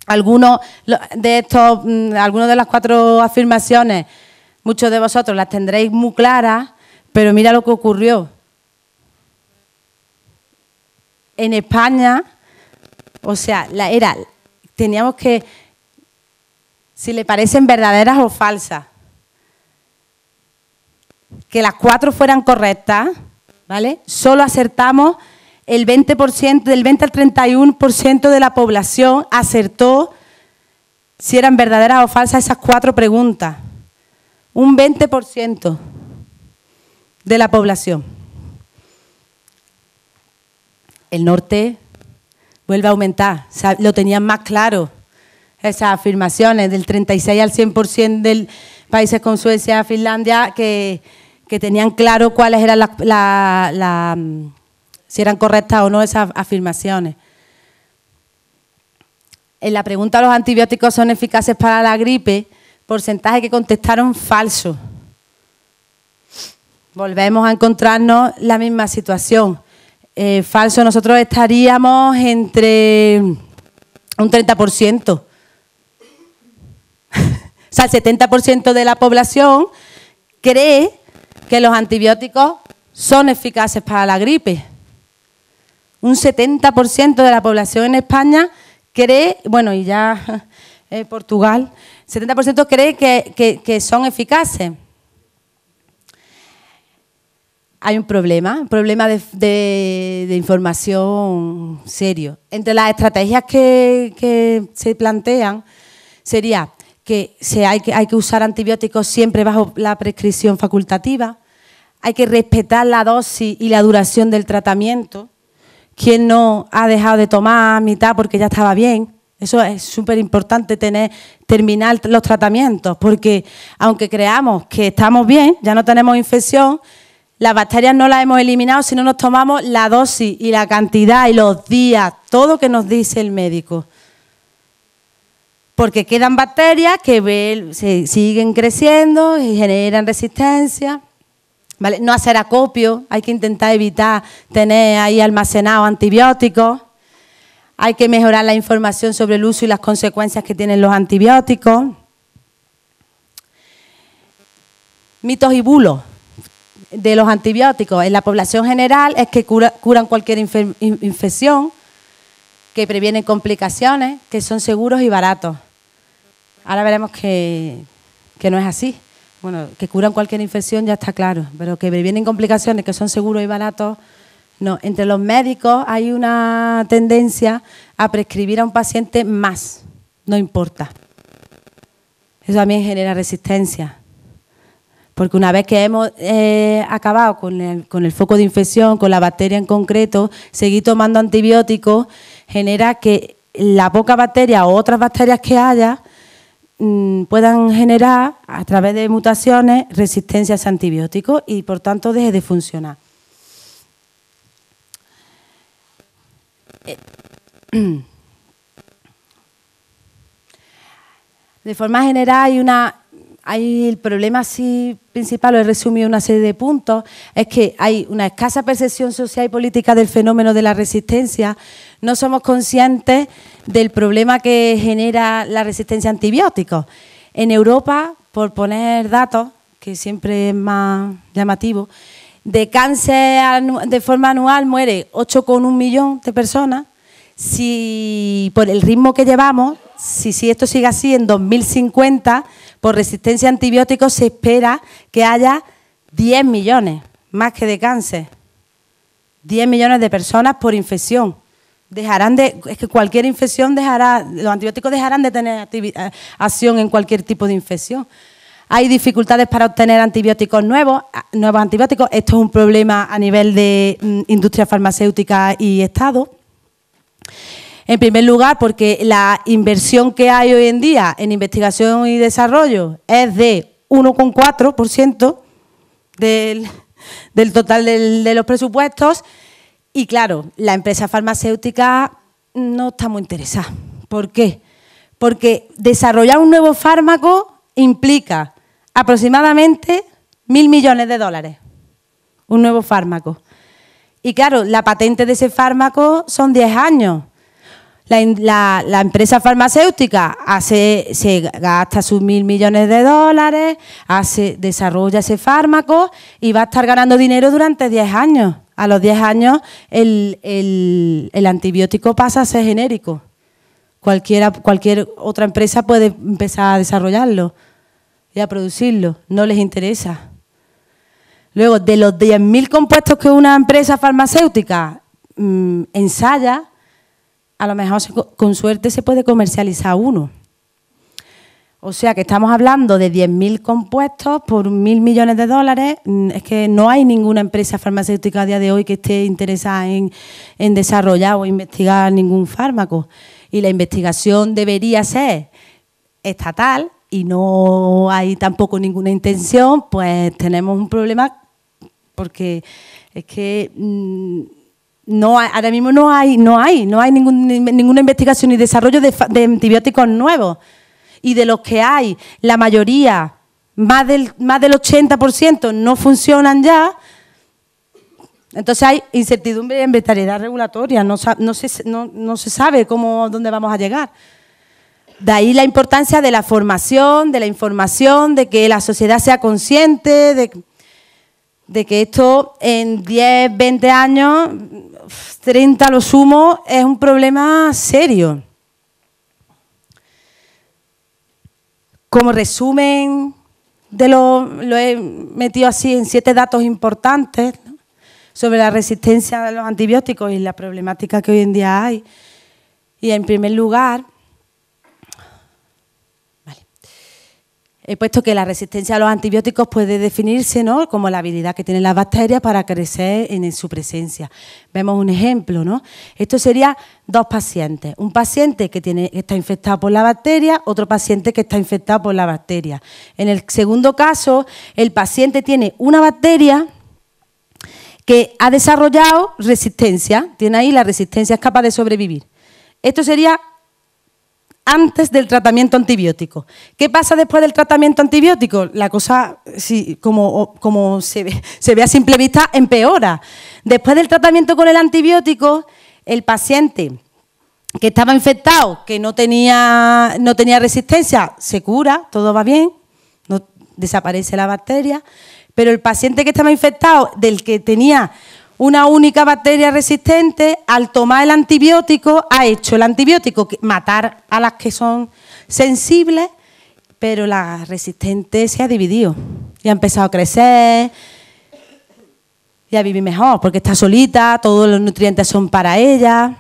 Algunas de las 4 afirmaciones, muchos de vosotros las tendréis muy claras, pero mira lo que ocurrió. En España, o sea, teníamos que, si le parecen verdaderas o falsas, que las 4 fueran correctas, ¿vale? Solo acertamos el 20%, del 20 al 31% de la población acertó si eran verdaderas o falsas esas 4 preguntas. Un 20% de la población. El norte vuelve a aumentar, o sea, lo tenían más claro, esas afirmaciones del 36 al 100% de países con Suecia, Finlandia, que tenían claro cuáles eran si eran correctas o no esas afirmaciones. En la pregunta: ¿los antibióticos son eficaces para la gripe?, porcentaje que contestaron falso. Volvemos a encontrarnos la misma situación. Falso, nosotros estaríamos entre un 30%. O sea, el 70% de la población cree que los antibióticos son eficaces para la gripe. Un 70% de la población en España cree, bueno, y ya Portugal, 70% cree que son eficaces. Hay un problema de información serio. Entre las estrategias que se plantean sería que hay que usar antibióticos siempre bajo la prescripción facultativa, hay que respetar la dosis y la duración del tratamiento. Quien no ha dejado de tomar a mitad porque ya estaba bien. Eso es súper importante, terminar los tratamientos, porque aunque creamos que estamos bien, ya no tenemos infección, las bacterias no las hemos eliminado si no nos tomamos la dosis y la cantidad y los días, todo que nos dice el médico. Porque quedan bacterias que se siguen creciendo y generan resistencia. ¿Vale? No hacer acopio, hay que intentar evitar tener ahí almacenados antibióticos. Hay que mejorar la información sobre el uso y las consecuencias que tienen los antibióticos. Mitos y bulos de los antibióticos en la población general es que curan cualquier infección, que previenen complicaciones, que son seguros y baratos. Ahora veremos que no es así. Bueno, que curan cualquier infección ya está claro, pero que previenen complicaciones que son seguros y baratos, no. Entre los médicos hay una tendencia a prescribir a un paciente más, no importa. Eso también genera resistencia. Porque una vez que hemos acabado con el foco de infección, con la bacteria en concreto, seguir tomando antibióticos genera que la poca bacteria o otras bacterias que haya puedan generar, a través de mutaciones, resistencia a ese antibiótico y, por tanto, deje de funcionar. De forma general hay el problema así principal, lo he resumido en una serie de puntos, es que hay una escasa percepción social y política del fenómeno de la resistencia. No somos conscientes del problema que genera la resistencia a antibióticos. En Europa, por poner datos, que siempre es más llamativo, de cáncer de forma anual muere 8,1 millones de personas. Si por el ritmo que llevamos, si esto sigue así, en 2050, por resistencia a antibióticos se espera que haya 10 millones, más que de cáncer. 10 millones de personas por infección. Es que cualquier infección los antibióticos dejarán de tener acción en cualquier tipo de infección. Hay dificultades para obtener antibióticos nuevos antibióticos. Esto es un problema a nivel de industria farmacéutica y Estado. En primer lugar, porque la inversión que hay hoy en día en investigación y desarrollo es de 1,4% del total de los presupuestos. Y claro, la empresa farmacéutica no está muy interesada. ¿Por qué? Porque desarrollar un nuevo fármaco implica aproximadamente 1.000 millones de dólares. Un nuevo fármaco. Y claro, la patente de ese fármaco son 10 años. La empresa farmacéutica se gasta sus 1.000 millones de dólares, desarrolla ese fármaco y va a estar ganando dinero durante 10 años. A los 10 años el antibiótico pasa a ser genérico. Cualquier otra empresa puede empezar a desarrollarlo y a producirlo. No les interesa. Luego, de los 10.000 compuestos que una empresa farmacéutica ensaya, a lo mejor con suerte se puede comercializar uno. O sea que estamos hablando de 10.000 compuestos por 1.000 millones de dólares. Es que no hay ninguna empresa farmacéutica a día de hoy que esté interesada en desarrollar o investigar ningún fármaco. Y la investigación debería ser estatal y no hay tampoco ninguna intención, pues tenemos un problema porque es que ahora mismo no hay ninguna investigación ni desarrollo de antibióticos nuevos. Y de los que hay, la mayoría, más del 80%, no funcionan ya. Entonces hay incertidumbre y arbitrariedad regulatoria. No se sabe dónde vamos a llegar. De ahí la importancia de la formación, de la información, de que la sociedad sea consciente, de que esto en 10, 20 años, 30 a lo sumo, es un problema serio. Como resumen lo he metido así en 7 datos importantes, ¿no?, sobre la resistencia a los antibióticos y la problemática que hoy en día hay. Y en primer lugar, he puesto que la resistencia a los antibióticos puede definirse, ¿no?, como la habilidad que tienen las bacterias para crecer en su presencia. Vemos un ejemplo, ¿no? Esto sería 2 pacientes. Un paciente que está infectado por la bacteria, otro paciente que está infectado por la bacteria. En el segundo caso, el paciente tiene una bacteria que ha desarrollado resistencia. Tiene ahí la resistencia, es capaz de sobrevivir. Esto sería antes del tratamiento antibiótico. ¿Qué pasa después del tratamiento antibiótico? La cosa, sí, como se ve a simple vista, empeora. Después del tratamiento con el antibiótico, el paciente que estaba infectado, que no tenía resistencia, se cura, todo va bien, no desaparece la bacteria, pero el paciente que estaba infectado, del que tenía una única bacteria resistente, al tomar el antibiótico, ha hecho el antibiótico matar a las que son sensibles pero la resistente se ha dividido y ha empezado a crecer y a vivir mejor, porque está solita, todos los nutrientes son para ella.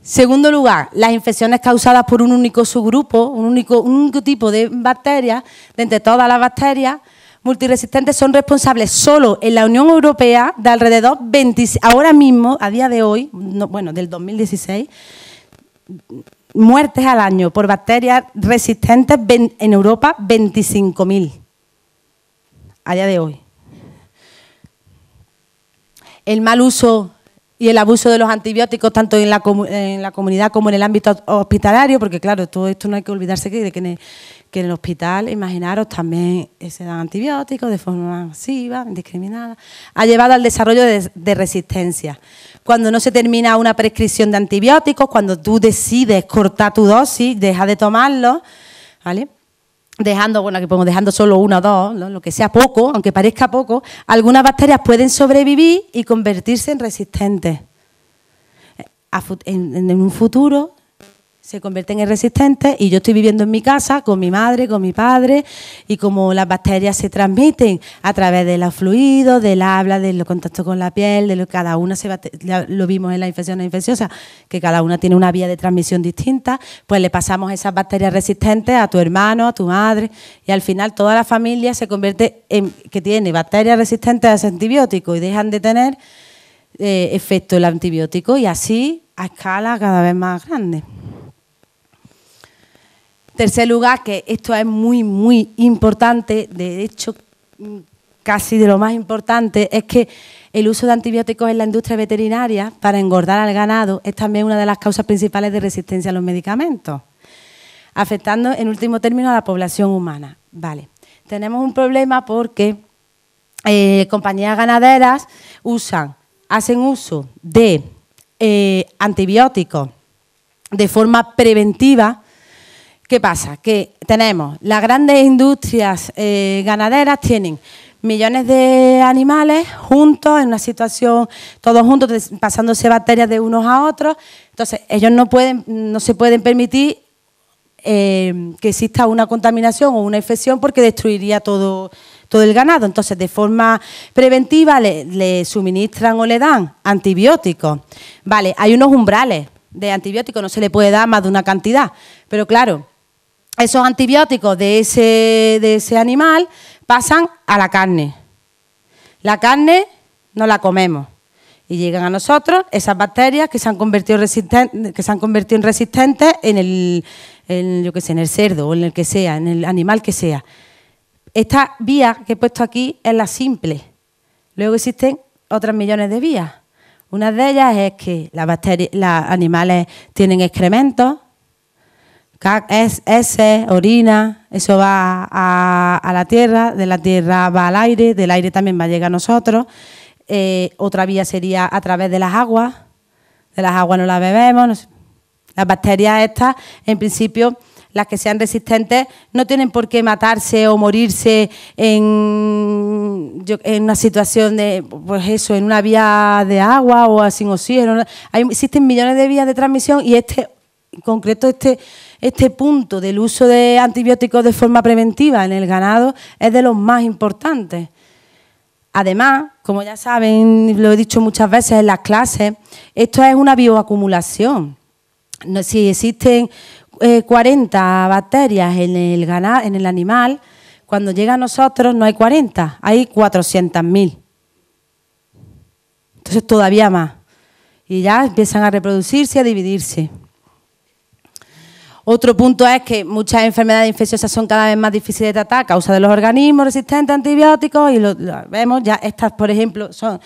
Segundo lugar, las infecciones causadas por un único subgrupo, un único tipo de bacterias, de entre todas las bacterias multiresistentes, son responsables solo en la Unión Europea de alrededor 26, ahora mismo, a día de hoy, del 2016, muertes al año por bacterias resistentes en Europa, 25.000 a día de hoy. El mal uso y el abuso de los antibióticos, tanto en la comunidad como en el ámbito hospitalario, porque claro, todo esto no hay que olvidarse que en el hospital, imaginaros, también se dan antibióticos de forma masiva, indiscriminada, ha llevado al desarrollo de resistencia. Cuando no se termina una prescripción de antibióticos, cuando tú decides cortar tu dosis, dejas de tomarlo, ¿vale? Dejando solo una o dos, ¿no? Lo que sea poco, aunque parezca poco, algunas bacterias pueden sobrevivir y convertirse en resistentes. En un futuro se convierten en resistentes y yo estoy viviendo en mi casa con mi madre, con mi padre, y como las bacterias se transmiten a través de los fluidos, del habla, del contacto con la piel, cada una lo vimos en las infecciones infecciosas, que cada una tiene una vía de transmisión distinta, pues le pasamos esas bacterias resistentes a tu hermano, a tu madre, y al final toda la familia se convierte en que tiene bacterias resistentes a ese antibiótico y dejan de tener efecto el antibiótico, y así a escala cada vez más grande. Tercer lugar, que esto es muy, muy importante, de hecho, casi de lo más importante, es que el uso de antibióticos en la industria veterinaria para engordar al ganado es también una de las causas principales de resistencia a los medicamentos, afectando en último término a la población humana. Vale. Tenemos un problema porque compañías ganaderas hacen uso de antibióticos de forma preventiva. ¿Qué pasa? Que tenemos las grandes industrias ganaderas, tienen millones de animales juntos, en una situación, todos juntos, pasándose bacterias de unos a otros. Entonces, ellos no se pueden permitir que exista una contaminación o una infección porque destruiría todo el ganado. Entonces, de forma preventiva le suministran o le dan antibióticos. Vale, hay unos umbrales de antibióticos, no se le puede dar más de una cantidad, pero claro, esos antibióticos de ese animal pasan a la carne. La carne no la comemos y llegan a nosotros esas bacterias que se han convertido en resistentes en el cerdo o en el que sea, en el animal que sea. Esta vía que he puesto aquí es la simple. Luego existen otras millones de vías. Una de ellas es que los animales tienen excrementos, heces, orina, eso va a la tierra, de la tierra va al aire, del aire también va a llegar a nosotros. Otra vía sería a través de las aguas no las bebemos. Las bacterias estas, en principio, las que sean resistentes, no tienen por qué matarse o morirse en una situación de, pues eso, en una vía de agua o sin oxígeno. Existen millones de vías de transmisión y en concreto este punto del uso de antibióticos de forma preventiva en el ganado es de los más importantes. Además, como ya saben, lo he dicho muchas veces en las clases, esto es una bioacumulación. Si existen 40 bacterias en el animal, cuando llega a nosotros no hay 40, hay 400.000. Entonces todavía más. Y ya empiezan a reproducirse, a dividirse. Otro punto es que muchas enfermedades infecciosas son cada vez más difíciles de tratar a causa de los organismos resistentes a antibióticos y lo vemos, ya estas, por ejemplo, son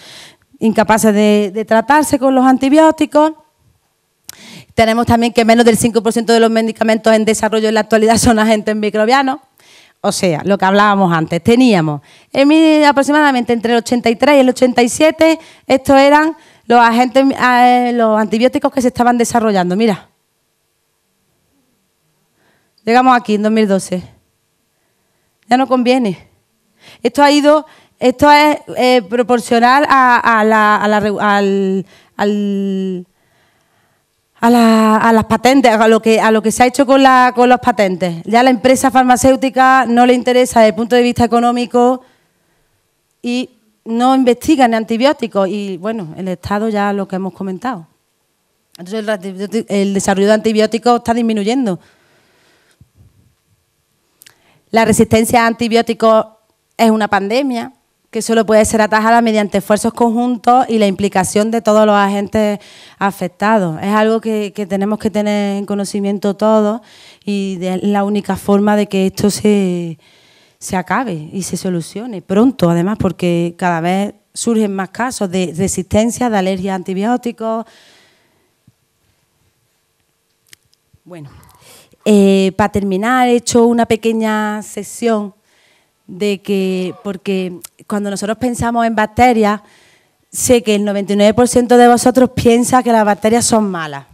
incapaces de tratarse con los antibióticos. Tenemos también que menos del 5% de los medicamentos en desarrollo en la actualidad son agentes microbianos. O sea, lo que hablábamos antes, teníamos aproximadamente entre el 83 y el 87, estos eran los antibióticos que se estaban desarrollando. Mira. Llegamos aquí en 2012. Ya no conviene. Esto es proporcional a a las patentes, a lo que se ha hecho con los patentes. Ya a la empresa farmacéutica no le interesa desde el punto de vista económico y no investigan antibióticos. Y bueno, el Estado ya lo que hemos comentado. Entonces el desarrollo de antibióticos está disminuyendo. La resistencia a antibióticos es una pandemia que solo puede ser atajada mediante esfuerzos conjuntos y la implicación de todos los agentes afectados. Es algo que tenemos que tener en conocimiento todos y es la única forma de que esto se acabe y se solucione pronto, además, porque cada vez surgen más casos de resistencia, de alergia a antibióticos. Bueno, para terminar he hecho una pequeña sesión porque cuando nosotros pensamos en bacterias, sé que el 99% de vosotros piensa que las bacterias son malas.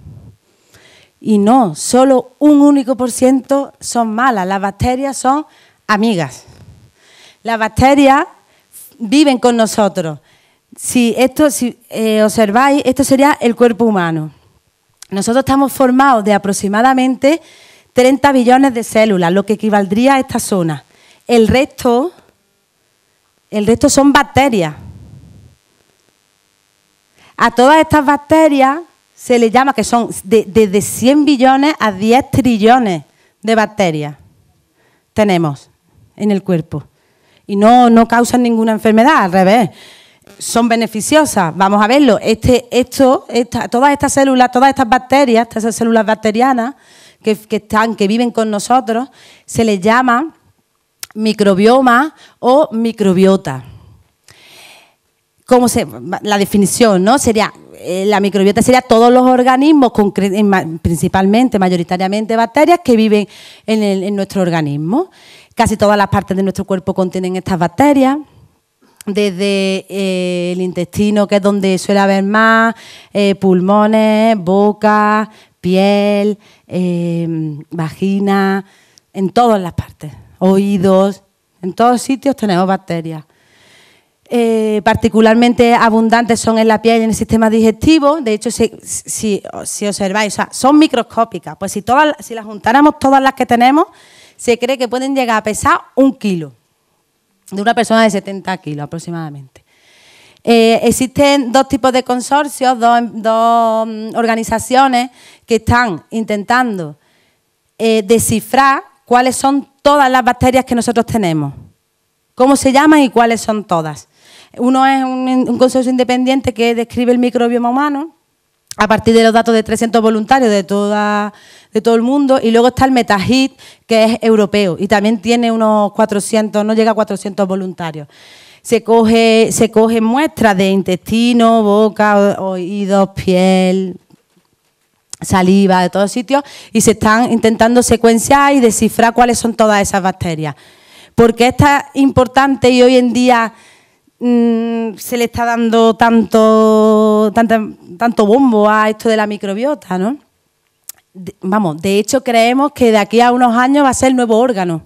Y no, solo un único por ciento son malas. Las bacterias son amigas. Las bacterias viven con nosotros. Si observáis, esto sería el cuerpo humano. Nosotros estamos formados de aproximadamente 30 billones de células, lo que equivaldría a esta zona. El resto son bacterias. A todas estas bacterias se les llama que son desde 100 billones a 10 trillones de bacterias tenemos en el cuerpo. Y no causan ninguna enfermedad, al revés. Son beneficiosas. Vamos a verlo. Todas estas células, todas estas bacterias, estas células bacterianas que viven con nosotros, se les llama microbioma o microbiota. La definición, ¿no? Sería la microbiota sería todos los organismos, principalmente, mayoritariamente bacterias, que viven en nuestro organismo. Casi todas las partes de nuestro cuerpo contienen estas bacterias, desde el intestino, que es donde suele haber más, pulmones, boca, piel, vagina, en todas las partes. Oídos, en todos sitios tenemos bacterias. Particularmente abundantes son en la piel y en el sistema digestivo. De hecho, si observáis, o sea, son microscópicas. Pues si las juntáramos todas las que tenemos, se cree que pueden llegar a pesar 1 kilo, de una persona de 70 kilos aproximadamente. Existen 2 tipos de consorcios, dos organizaciones que están intentando descifrar cuáles son todas las bacterias que nosotros tenemos, cómo se llaman y cuáles son todas. Uno es un consorcio independiente que describe el microbioma humano a partir de los datos de 300 voluntarios de todo el mundo, y luego está el MetaHit, que es europeo y también tiene unos 400, no llega a 400 voluntarios. Se cogen muestras de intestino, boca, oídos, piel, saliva, de todos sitios, y se están intentando secuenciar y descifrar cuáles son todas esas bacterias. ¿Por qué es importante y hoy en día se le está dando tanto bombo a esto de la microbiota, ¿no? De hecho, creemos que de aquí a unos años va a ser el nuevo órgano.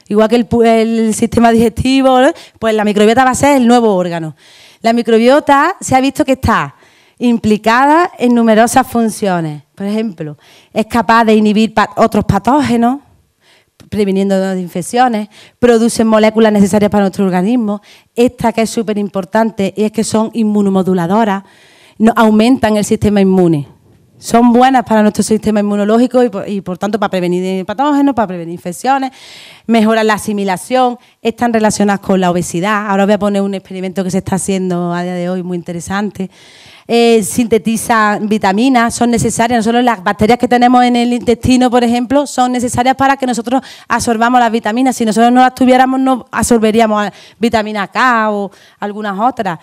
Igual que el sistema digestivo, ¿no? Pues la microbiota va a ser el nuevo órgano. La microbiota se ha visto que está implicada en numerosas funciones. Por ejemplo, es capaz de inhibir otros patógenos, previniendo infecciones, producen moléculas necesarias para nuestro organismo. Esta que es súper importante y es que son inmunomoduladoras, aumentan el sistema inmune. Son buenas para nuestro sistema inmunológico y por tanto para prevenir patógenos, para prevenir infecciones, mejoran la asimilación, están relacionadas con la obesidad. Ahora voy a poner un experimento que se está haciendo a día de hoy muy interesante. Sintetizan vitaminas, son necesarias. Nosotros las bacterias que tenemos en el intestino, por ejemplo, son necesarias para que nosotros absorbamos las vitaminas. Si nosotros no las tuviéramos, no absorberíamos vitamina K o algunas otras.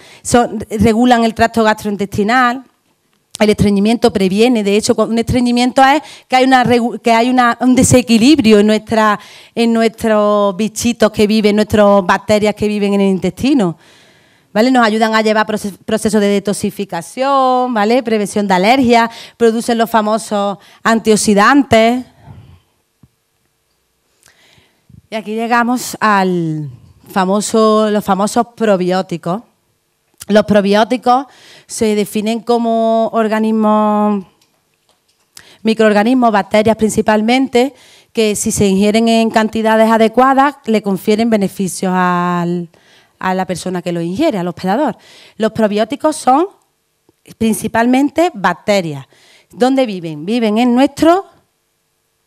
Regulan el tracto gastrointestinal. El estreñimiento previene. De hecho, un estreñimiento es que hay un desequilibrio en nuestros bichitos que viven, nuestras bacterias que viven en el intestino. ¿Vale? Nos ayudan a llevar procesos de detoxificación, ¿vale? Prevención de alergias, producen los famosos antioxidantes. Y aquí llegamos a los famosos probióticos. Los probióticos se definen como organismos microorganismos, bacterias principalmente, que si se ingieren en cantidades adecuadas le confieren beneficios a la persona que lo ingiere, al hospedador. Los probióticos son principalmente bacterias. ¿Dónde viven? Viven en nuestro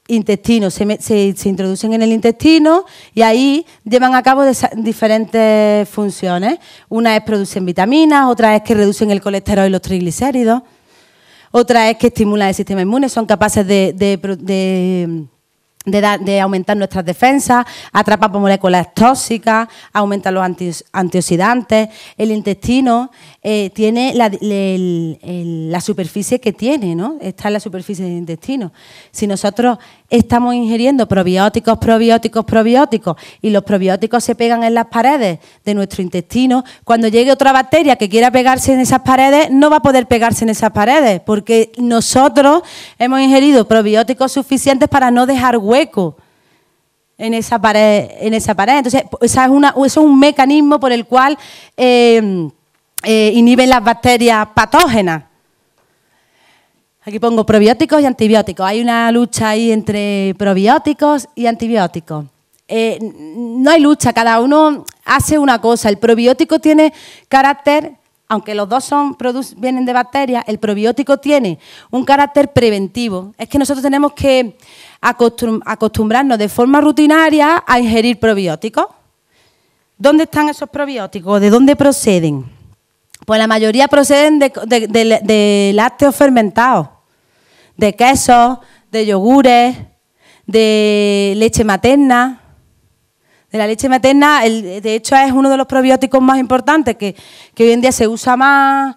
intestino, se introducen en el intestino y ahí llevan a cabo diferentes funciones. Una es producen vitaminas, otra es que reducen el colesterol y los triglicéridos, otra es que estimulan el sistema inmune, son capaces de aumentar nuestras defensas, atrapan moléculas tóxicas, aumentan los antioxidantes. El intestino tiene la superficie que tiene, ¿no? Está en la superficie del intestino. Si nosotros estamos ingiriendo probióticos y los probióticos se pegan en las paredes de nuestro intestino, cuando llegue otra bacteria que quiera pegarse en esas paredes, no va a poder pegarse en esas paredes, porque nosotros hemos ingerido probióticos suficientes para no dejar hueco en esa pared. Entonces, eso es un mecanismo por el cual inhiben las bacterias patógenas. Aquí pongo probióticos y antibióticos. Hay una lucha ahí entre probióticos y antibióticos. No hay lucha, cada uno hace una cosa. El probiótico tiene carácter, aunque los dos vienen de bacterias, el probiótico tiene un carácter preventivo. Es que nosotros tenemos que acostumbrarnos de forma rutinaria a ingerir probióticos. ¿Dónde están esos probióticos? ¿De dónde proceden? Pues la mayoría proceden de lácteos fermentados, de quesos, de yogures, de leche materna. De la leche materna, de hecho, es uno de los probióticos más importantes que hoy en día se usa más,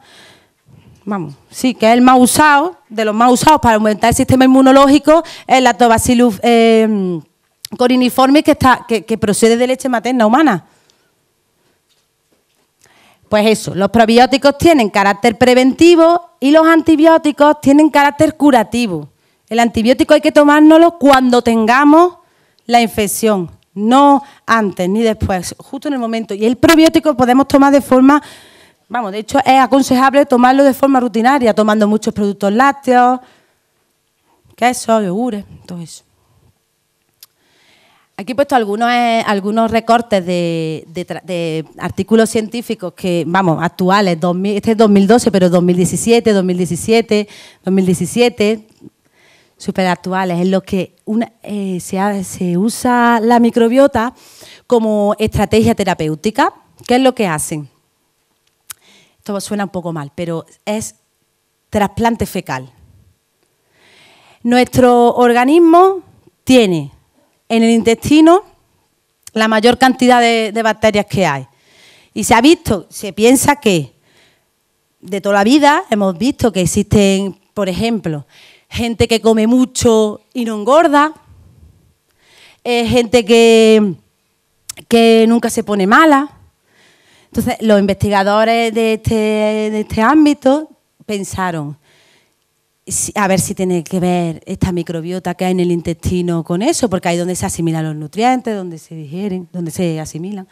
que es el más usado, de los más usados para aumentar el sistema inmunológico, es el Lactobacillus coriniformis, que procede de leche materna humana. Pues eso, los probióticos tienen carácter preventivo y los antibióticos tienen carácter curativo. El antibiótico hay que tomárnoslo cuando tengamos la infección, no antes ni después, justo en el momento. Y el probiótico podemos tomar de forma, de hecho es aconsejable tomarlo de forma rutinaria, tomando muchos productos lácteos, quesos, yogures, todo eso. Aquí he puesto algunos recortes de artículos científicos que, actuales, este es 2012, pero 2017, súper actuales, en los que se usa la microbiota como estrategia terapéutica. ¿Qué es lo que hacen? Esto suena un poco mal, pero es trasplante fecal. Nuestro organismo tiene en el intestino la mayor cantidad de bacterias que hay. Y se piensa que de toda la vida hemos visto que existen, por ejemplo, gente que come mucho y no engorda, gente que nunca se pone mala. Entonces, los investigadores de este ámbito pensaron, a ver si tiene que ver esta microbiota que hay en el intestino con eso, porque ahí es donde se asimilan los nutrientes, donde se digieren, donde se asimilan.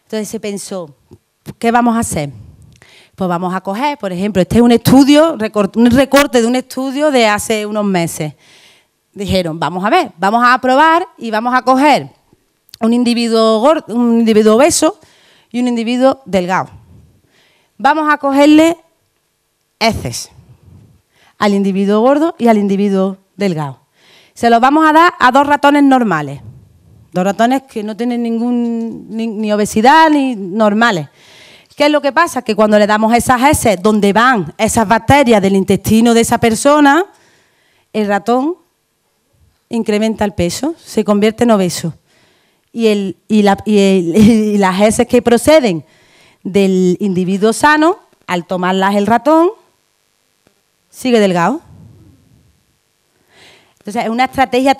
Entonces se pensó, ¿qué vamos a hacer? Pues vamos a coger, por ejemplo, este es un recorte de un estudio de hace unos meses. Dijeron, vamos a probar y vamos a coger un individuo obeso y un individuo delgado. Vamos a cogerle heces al individuo gordo y al individuo delgado. Se los vamos a dar a 2 ratones normales. 2 ratones que no tienen ni obesidad ni normales. ¿Qué es lo que pasa? Que cuando le damos esas heces donde van esas bacterias del intestino de esa persona, el ratón incrementa el peso, se convierte en obeso. Y las heces que proceden del individuo sano, al tomarlas el ratón, sigue delgado. Entonces, es una estrategia.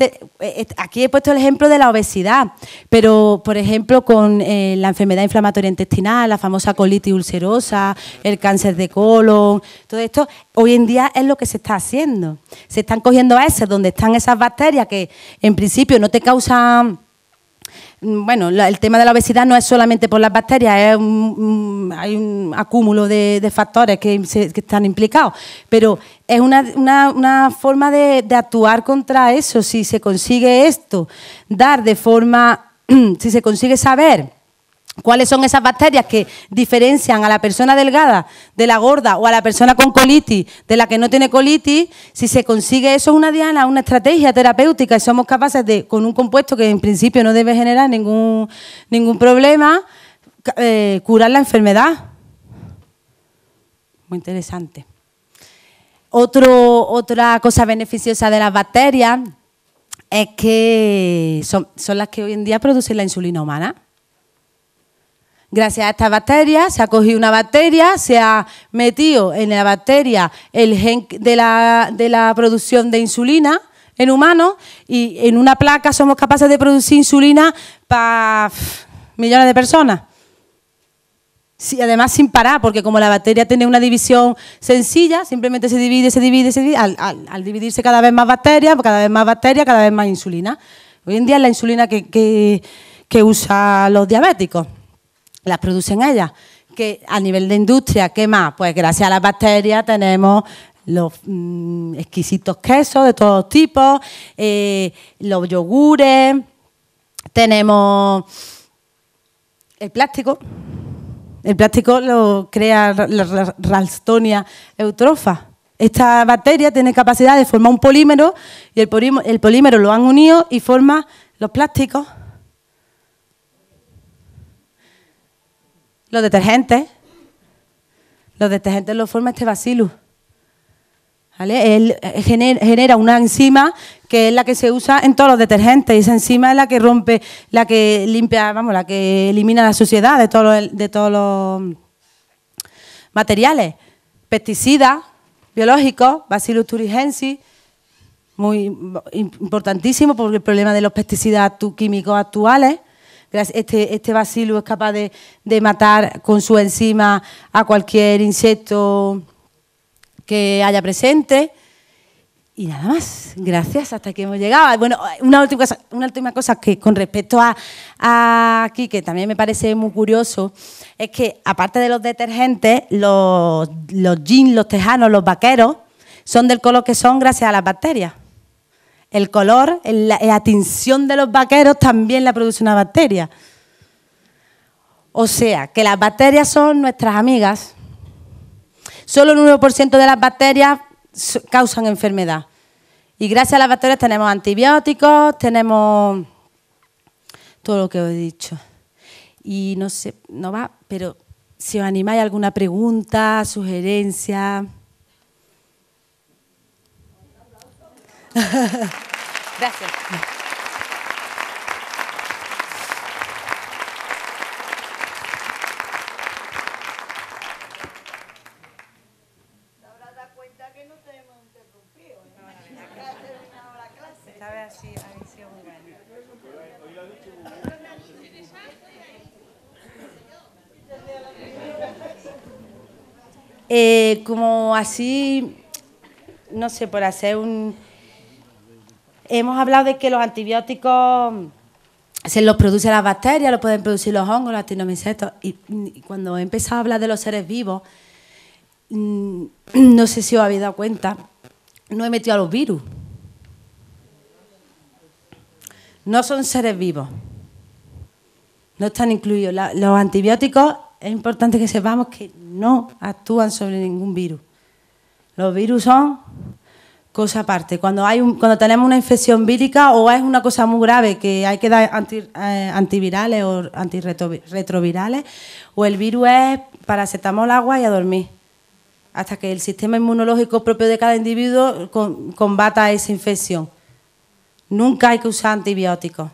Aquí he puesto el ejemplo de la obesidad, pero, por ejemplo, con la enfermedad inflamatoria intestinal, la famosa colitis ulcerosa, el cáncer de colon, todo esto, hoy en día es lo que se está haciendo. Se están cogiendo heces donde están esas bacterias que, en principio, no te causan bueno, el tema de la obesidad no es solamente por las bacterias, hay un acúmulo de factores que están implicados, pero es una forma de actuar contra eso. Si se consigue esto, dar de forma, si se consigue saber cuáles son esas bacterias que diferencian a la persona delgada de la gorda o a la persona con colitis de la que no tiene colitis, si se consigue eso es una diana, una estrategia terapéutica y somos capaces de, con un compuesto que en principio no debe generar ningún problema, curar la enfermedad. Muy interesante. Otra cosa beneficiosa de las bacterias es que son las que hoy en día producen la insulina humana. Gracias a estas bacterias, se ha cogido una bacteria, se ha metido en la bacteria el gen de la producción de insulina en humanos y en una placa somos capaces de producir insulina para millones de personas. Sí, además sin parar, porque como la bacteria tiene una división sencilla, simplemente se divide. Al dividirse cada vez más bacterias, cada vez más insulina. Hoy en día es la insulina que usan los diabéticos. Las producen ellas, que a nivel de industria, ¿qué más? Pues gracias a las bacterias tenemos los exquisitos quesos de todos tipos, los yogures, tenemos el plástico. El plástico lo crea la Ralstonia eutropha. Esta bacteria tiene capacidad de formar un polímero y el polímero lo han unido y forma los plásticos. Los detergentes los forma este bacillus. ¿Vale? Él genera una enzima que es la que se usa en todos los detergentes y esa enzima es la que rompe, la que limpia, la que elimina la suciedad de todos los materiales. Pesticidas biológicos, Bacillus thuringiensis, muy importantísimo por el problema de los pesticidas químicos actuales. Este bacilo es capaz de matar con su enzima a cualquier insecto que haya presente. Y nada más. Gracias, hasta aquí hemos llegado. Bueno, una última cosa que con respecto a aquí, que también me parece muy curioso, es que aparte de los detergentes, los jeans, los tejanos, los vaqueros, son del color que son gracias a las bacterias. El color, la tinción de los vaqueros también la produce una bacteria. O sea, que las bacterias son nuestras amigas. Solo el 1% de las bacterias causan enfermedad. Y gracias a las bacterias tenemos antibióticos, tenemos todo lo que os he dicho. Y no sé, no va, pero si os animáis a alguna pregunta, sugerencia... Gracias. Te habrás dado cuenta que no te hemos interrumpido. Que has terminado la clase. Esta vez así, ha sido muy bueno. Como así, no sé, por hacer un... Hemos hablado de que los antibióticos se los producen las bacterias, los pueden producir los hongos, los actinomycetos. Y cuando he empezado a hablar de los seres vivos, no sé si os habéis dado cuenta, no he metido a los virus. No son seres vivos. No están incluidos. Los antibióticos, es importante que sepamos que no actúan sobre ningún virus. Los virus son cosa aparte. Cuando tenemos una infección vírica o es una cosa muy grave que hay que dar antivirales o antirretrovirales, o el virus es paracetamol, agua y a dormir, hasta que el sistema inmunológico propio de cada individuo combata esa infección. Nunca hay que usar antibióticos.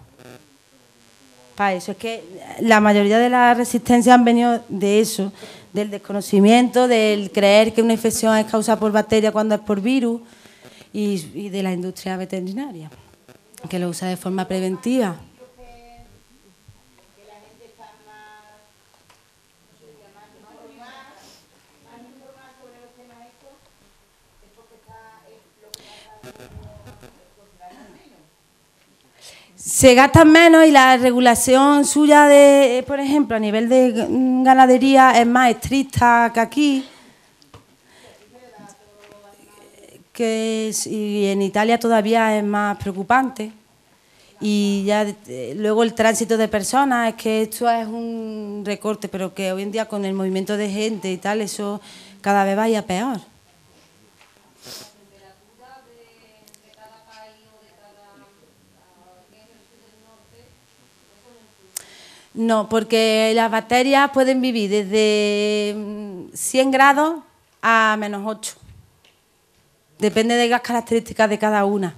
Para eso es que la mayoría de las resistencias han venido de eso, del desconocimiento, del creer que una infección es causada por bacteria cuando es por virus, y de la industria veterinaria, que lo usa de forma preventiva. Se gastan menos y la regulación suya de, por ejemplo, a nivel de ganadería es más estricta que aquí. Y en Italia todavía es más preocupante. Y ya luego el tránsito de personas, es que esto es un recorte, pero que hoy en día con el movimiento de gente y tal, eso cada vez vaya peor. No, porque las bacterias pueden vivir desde 100 grados a -8. Depende de las características de cada una.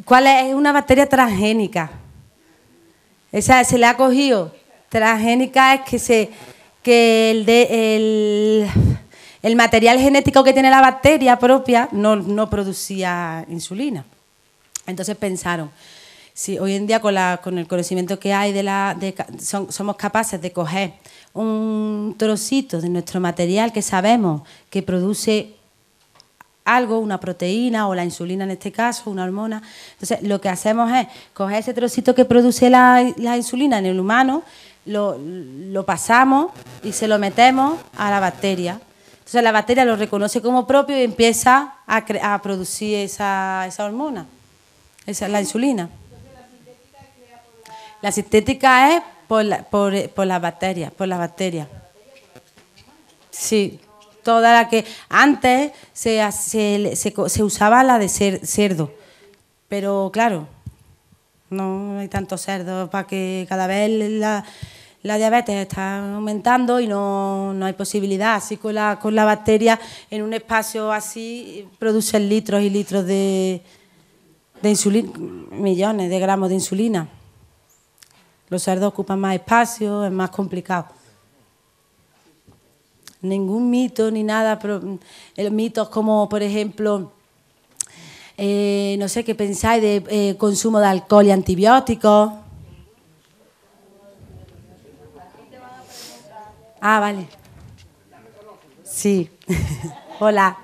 ¿Cuál es? Una bacteria transgénica. Esa se le ha cogido. Transgénica es que el material genético que tiene la bacteria propia no producía insulina. Entonces pensaron, si hoy en día con el conocimiento que hay somos capaces de coger un trocito de nuestro material que sabemos que produce algo, una proteína o la insulina en este caso, una hormona. Entonces, lo que hacemos es coger ese trocito que produce la insulina en el humano, lo pasamos y se lo metemos a la bacteria. Entonces, la bacteria lo reconoce como propio y empieza a producir esa hormona, la insulina. La sintética es por las bacterias. Sí. Toda la que antes se usaba la de cerdo, pero claro, no hay tantos cerdos para que cada vez la diabetes está aumentando y no hay posibilidad. Así con la bacteria en un espacio así producen litros y litros de insulina, millones de gramos de insulina. Los cerdos ocupan más espacio, es más complicado. Ningún mito ni nada, pero mitos como, por ejemplo, no sé qué pensáis de consumo de alcohol y antibióticos. Ah, vale. Sí. Hola.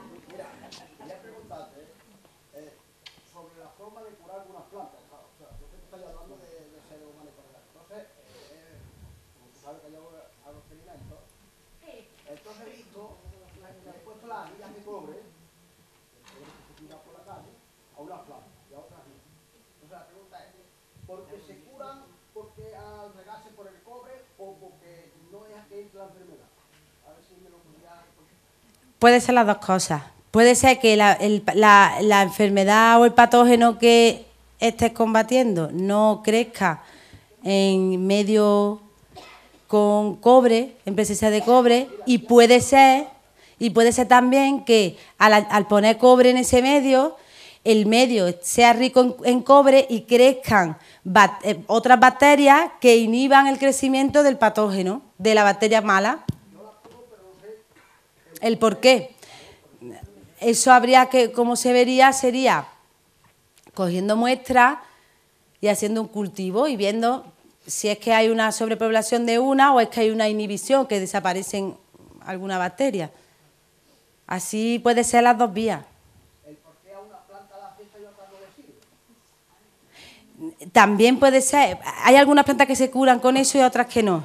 Puede ser las dos cosas. Puede ser que la enfermedad o el patógeno que estés combatiendo no crezca en medio con cobre, en presencia de cobre, y puede ser también que al poner cobre en ese medio, el medio sea rico en cobre y crezcan otras bacterias que inhiban el crecimiento del patógeno, de la bacteria mala. ¿El por qué? Eso habría que, como se vería, sería cogiendo muestras y haciendo un cultivo y viendo si es que hay una sobrepoblación de una o es que hay una inhibición, que desaparecen alguna bacteria. Así puede ser las dos vías. ¿El por qué a una planta la afecta y a otra no le sirve? También puede ser. Hay algunas plantas que se curan con eso y otras que no.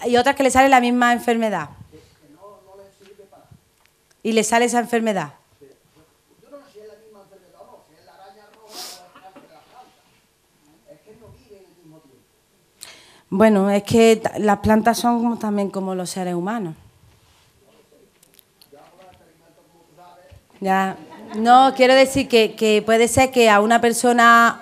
Y otras que le sale la misma enfermedad. Y le sale esa enfermedad. Yo no sé si es la misma enfermedad o no, si es la araña roja o el cáncer de la planta. Es que no viven el mismo tiempo. Bueno, es que las plantas son también como los seres humanos. Ya. No, quiero decir que puede ser que a una persona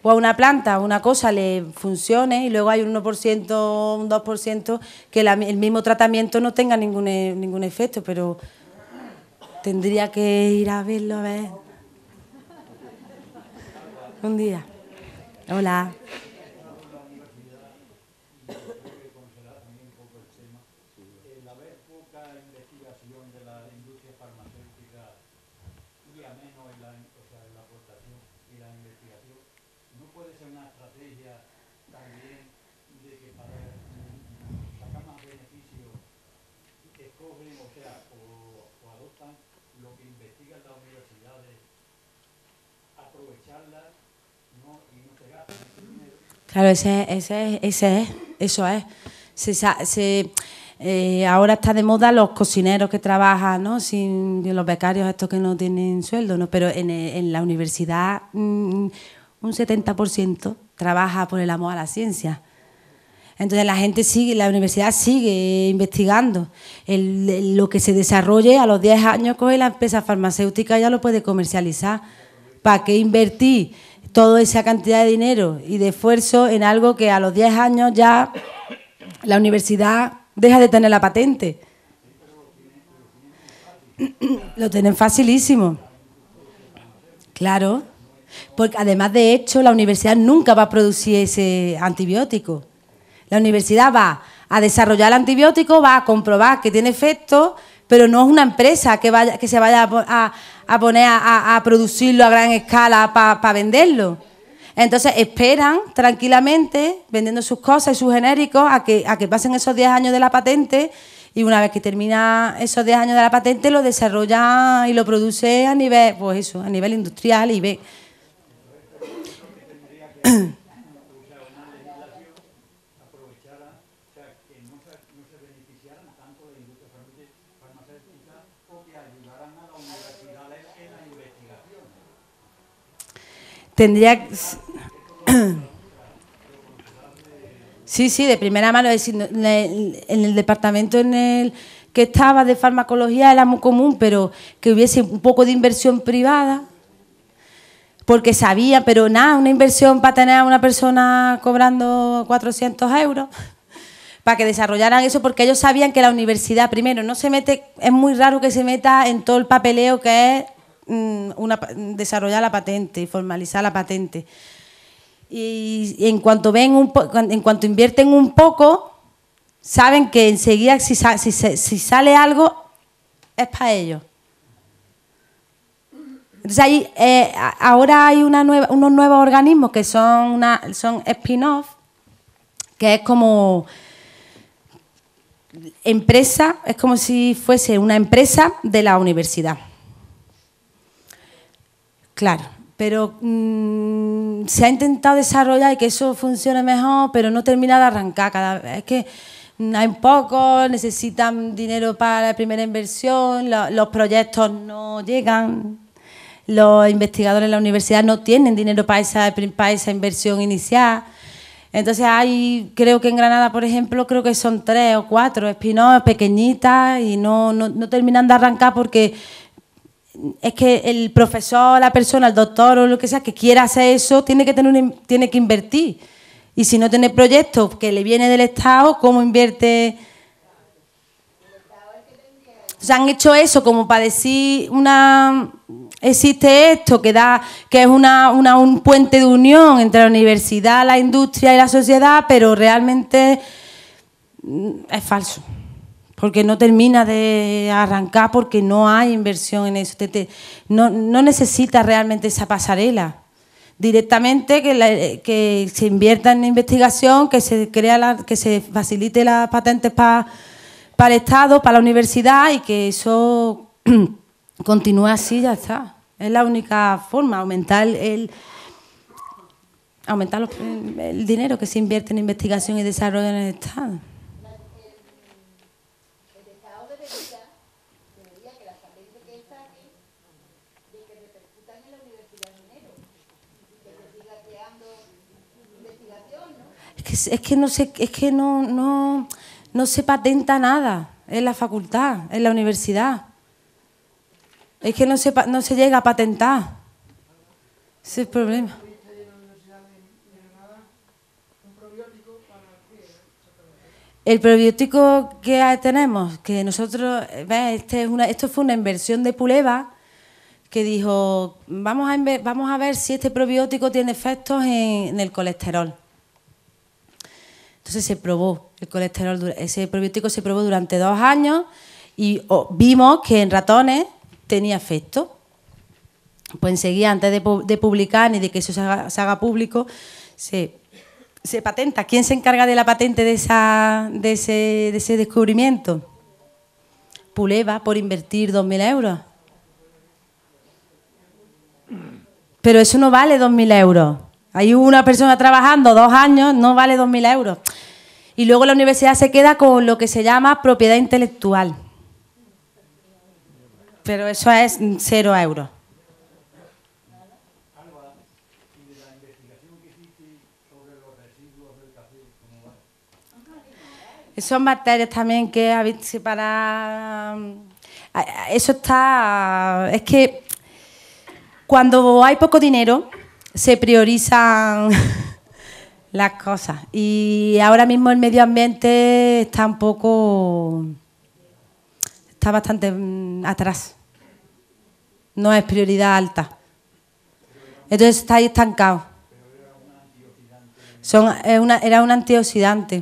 o a una planta, una cosa le funcione y luego hay un 1%, un 2% que el mismo tratamiento no tenga ningún efecto, pero tendría que ir a verlo, a ver. Un día. Hola. Claro, eso es. Ahora está de moda los cocineros que trabajan, ¿no? Sin los becarios estos que no tienen sueldo, ¿no? Pero en la universidad un 70% trabaja por el amor a la ciencia. Entonces la universidad sigue investigando. Lo que se desarrolle a los 10 años coge la empresa farmacéutica, ya lo puede comercializar. ¿Para qué invertir toda esa cantidad de dinero y de esfuerzo en algo que a los 10 años ya la universidad deja de tener la patente? Lo tienen facilísimo. Claro. Porque además, de hecho, la universidad nunca va a producir ese antibiótico. La universidad va a desarrollar el antibiótico, va a comprobar que tiene efecto, pero no es una empresa que se vaya a poner a producirlo a gran escala para venderlo. Entonces esperan tranquilamente, vendiendo sus cosas y sus genéricos, a que pasen esos 10 años de la patente, y una vez que termina esos 10 años de la patente lo desarrolla y lo produce a nivel, pues eso, a nivel industrial y ve. Tendría... Sí, de primera mano. Es decir, en el departamento en el que estaba de farmacología era muy común, pero que hubiese un poco de inversión privada, porque sabía, pero nada, una inversión para tener a una persona cobrando 400 euros, para que desarrollaran eso, porque ellos sabían que la universidad, primero, no se mete, es muy raro que se meta en todo el papeleo que es desarrollar la patente y formalizar la patente. Y en cuanto invierten un poco, saben que enseguida si sale algo es para ellos. Entonces ahora hay unos nuevos organismos que son spin-off, que es como empresa, es como si fuese una empresa de la universidad. Claro, pero se ha intentado desarrollar y que eso funcione mejor, pero no termina de arrancar. Cada vez es que hay poco, necesitan dinero para la primera inversión, los proyectos no llegan, los investigadores en la universidad no tienen dinero para esa inversión inicial. Entonces creo que en Granada, por ejemplo, creo que son 3 o 4 spin-offs pequeñitas y no terminan de arrancar, porque es que el profesor, la persona, el doctor o lo que sea que quiera hacer eso tiene que invertir. Y si no tiene proyectos que le viene del Estado, ¿cómo invierte? O sea, han hecho eso como para decir existe esto que es un puente de unión entre la universidad, la industria y la sociedad, pero realmente es falso. Porque no termina de arrancar, porque no hay inversión en eso. No necesita realmente esa pasarela. Directamente que se invierta en investigación, que se facilite las patentes para el Estado, para la universidad, y que eso continúe así, ya está. Es la única forma, aumentar el dinero que se invierte en investigación y desarrollo en el Estado. Es que no se patenta nada en la facultad, en la universidad. Es que no se llega a patentar. Ese es el problema. El probiótico que tenemos, que nosotros, esto fue una inversión de Puleva, que dijo, vamos a ver si este probiótico tiene efectos en el colesterol. Entonces se probó el colesterol, ese probiótico se probó durante 2 años y vimos que en ratones tenía efecto. Pues enseguida, antes de publicar ni de que eso se haga público, se patenta. ¿Quién se encarga de la patente de ese descubrimiento? Puleva, por invertir 2.000 euros. Pero eso no vale 2.000 euros. Hay una persona trabajando 2 años, no vale 2.000 euros. Y luego la universidad se queda con lo que se llama propiedad intelectual. Pero eso es 0 euros. Son materias también que a veces para... Eso está... Es que cuando hay poco dinero se priorizan las cosas. Y ahora mismo el medio ambiente está un poco... Está bastante atrás. No es prioridad alta. Entonces está ahí estancado. Era un antioxidante.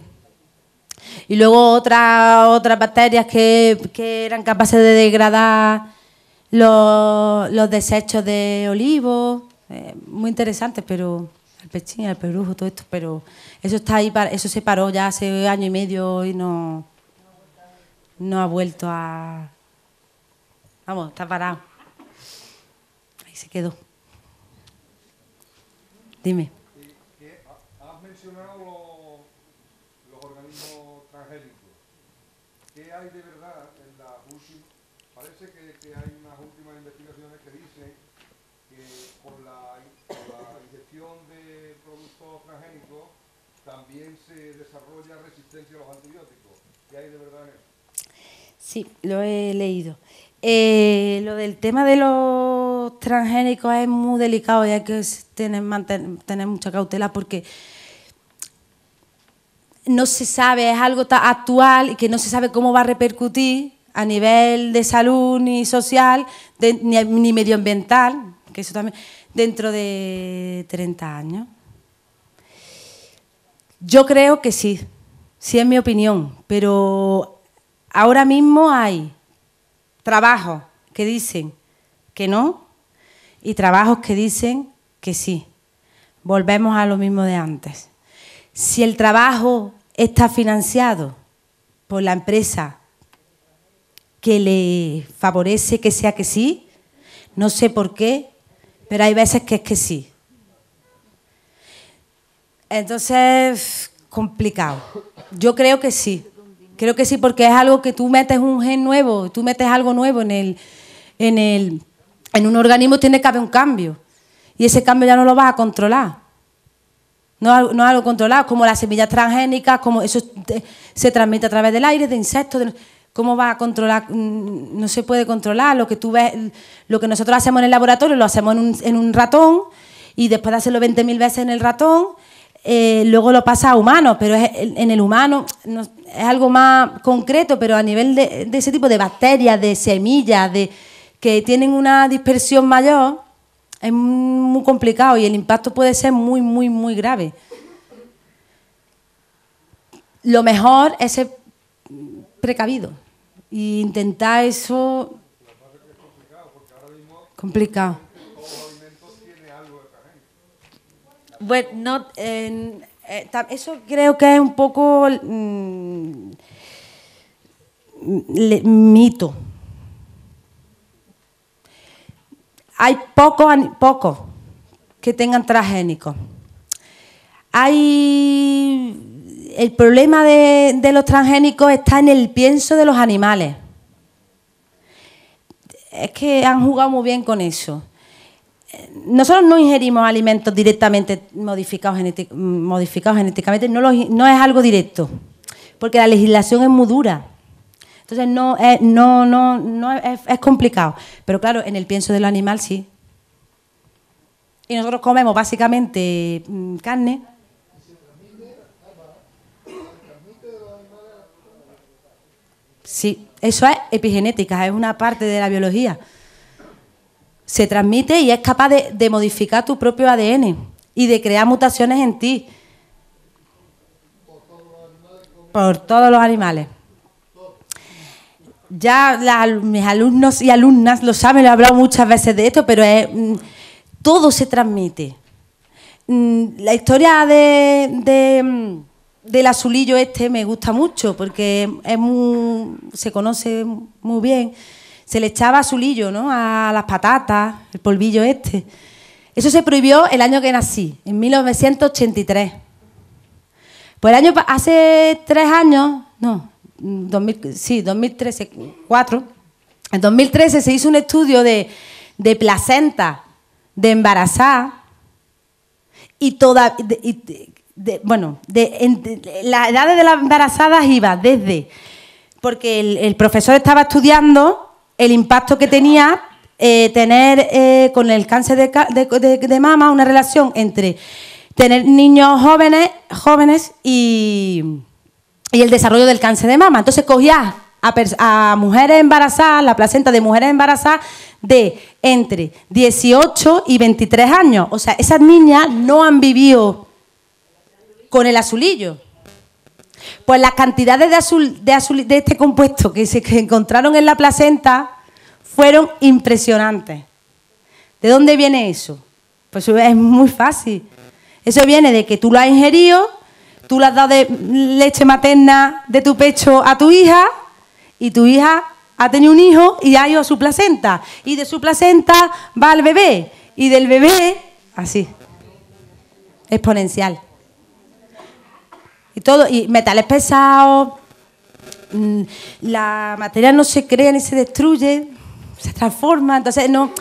Y luego otras bacterias que eran capaces de degradar los desechos de olivo. Muy interesante, pero el pechín, el perujo, todo esto, pero eso está ahí, eso se paró ya hace año y medio y no ha vuelto a... Vamos, está parado. Ahí se quedó. Dime. Has mencionado los organismos transgénicos. ¿Qué hay de verdad en la última? Parece que hay unas últimas investigaciones que dicen que por la ingestión de productos transgénicos también se desarrolla resistencia a los antibióticos. ¿Qué hay de verdad en eso? Sí, lo he leído. Lo del tema de los transgénicos es muy delicado y hay que tener mucha cautela porque no se sabe, es algo actual y que no se sabe cómo va a repercutir a nivel de salud ni social ni medioambiental, que eso también, dentro de 30 años. Yo creo que sí es mi opinión, pero ahora mismo hay trabajos que dicen que no y trabajos que dicen que sí. Volvemos a lo mismo de antes. Si el trabajo está financiado por la empresa que le favorece que sea que sí, no sé por qué, pero hay veces que es que sí. Entonces, complicado. Yo creo que sí. Creo que sí, porque es algo que tú metes un gen nuevo, tú metes algo nuevo en un organismo, tiene que haber un cambio. Y ese cambio ya no lo vas a controlar. No es algo controlado, como las semillas transgénicas, como eso se transmite a través del aire, de insectos. ¿Cómo vas a controlar? No se puede controlar. Lo que tú ves, lo que nosotros hacemos en el laboratorio, lo hacemos en un ratón y después de hacerlo 20.000 veces en el ratón, luego lo pasa a humanos, pero en el humano es algo más concreto, pero a nivel de ese tipo de bacterias, de semillas, que tienen una dispersión mayor, es muy complicado y el impacto puede ser muy, muy, muy grave. Lo mejor es ser precavido e intentar eso. Lo que pasa es que es complicado, porque ahora mismo Complicado. todos los alimentos tienen algo de transgénico. Bueno, eso creo que es un poco mito. Hay pocos que tengan transgénicos. El problema de los transgénicos está en el pienso de los animales. Es que han jugado muy bien con eso. Nosotros no ingerimos alimentos directamente modificados genéticamente, no es algo directo, porque la legislación es muy dura. Entonces es complicado. Pero claro, en el pienso del animal sí. Y nosotros comemos básicamente carne. Sí, eso es epigenética, es una parte de la biología. Se transmite y es capaz de modificar tu propio ADN y de crear mutaciones en ti. Por todos los animales. Ya mis alumnos y alumnas lo saben, he hablado muchas veces de esto, pero todo se transmite. La historia del azulillo me gusta mucho porque se conoce muy bien. Se le echaba azulillo, ¿no?, a las patatas, el polvillo Eso se prohibió el año que nací, en 1983. Pues hace 3 años, no, 2013, 4. En 2013 se hizo un estudio de placenta de embarazada y la edad de las embarazadas iba desde, porque el profesor estaba estudiando el impacto que tenía tener con el cáncer de mama una relación entre tener niños jóvenes y el desarrollo del cáncer de mama. Entonces cogía a mujeres embarazadas, la placenta de mujeres embarazadas de entre 18 y 23 años. O sea, esas niñas no han vivido con el azulillo. Pues las cantidades de este compuesto que encontraron en la placenta fueron impresionantes. ¿De dónde viene eso? Pues es muy fácil. Eso viene de que tú lo has ingerido, tú le has dado de leche materna de tu pecho a tu hija y tu hija ha tenido un hijo y ha ido a su placenta. Y de su placenta va al bebé. Y del bebé, así, exponencial. Y metales pesados, la materia no se crea ni se destruye, se transforma, entonces no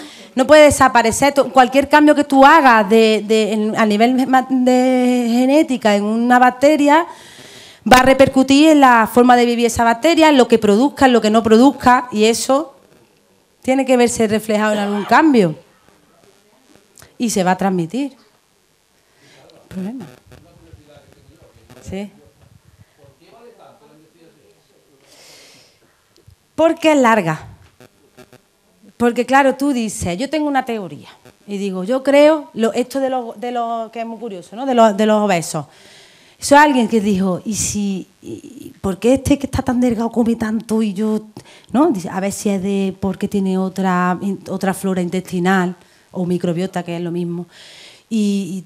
puede desaparecer. Cualquier cambio que tú hagas a nivel de genética en una bacteria va a repercutir en la forma de vivir esa bacteria, en lo que produzca, en lo que no produzca, y eso tiene que verse reflejado en algún cambio. Y se va a transmitir. ¿Problema? Sí. Porque es larga. Porque claro, tú dices, yo tengo una teoría y digo, yo creo, esto de lo que es muy curioso, ¿no? de los obesos. Eso es alguien que dijo, ¿por qué este que está tan delgado come tanto y yo, no? Dice, a ver si es porque tiene otra flora intestinal o microbiota, que es lo mismo. Y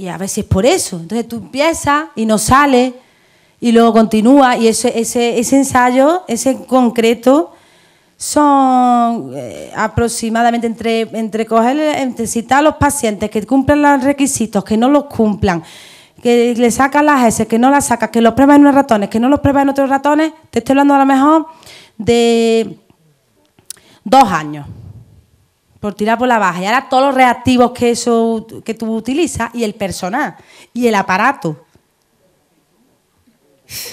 a ver si es por eso. Entonces tú empiezas y no sale y luego continúa y ese ensayo, ese en concreto, son aproximadamente entre citar a los pacientes que cumplan los requisitos, que no los cumplan, que le sacan las heces, que no las sacan, que los prueban en unos ratones, que no los prueban en otros ratones, te estoy hablando a lo mejor de 2 años, por tirar por la baja. Y ahora todos los reactivos que tú utilizas y el personal y el aparato.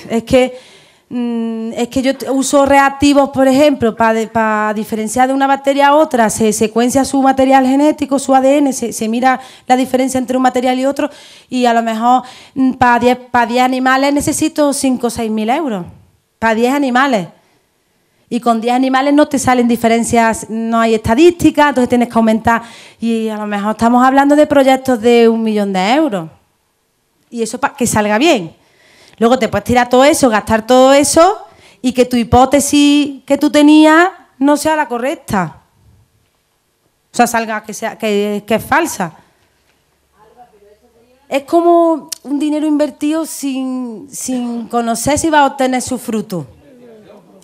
Es que yo uso reactivos, por ejemplo, para diferenciar de una bacteria a otra, se secuencia su material genético, su ADN, se mira la diferencia entre un material y otro, y a lo mejor para 10 animales necesito 5 o 6 mil euros. Para 10 animales. Y con 10 animales no te salen diferencias, no hay estadísticas, entonces tienes que aumentar. Y a lo mejor estamos hablando de proyectos de 1 millón de euros. Y eso para que salga bien. Luego te puedes tirar todo eso, gastar todo eso y que tu hipótesis que tú tenías no sea la correcta. O sea, salga que es falsa. Es como un dinero invertido sin conocer si va a obtener su fruto.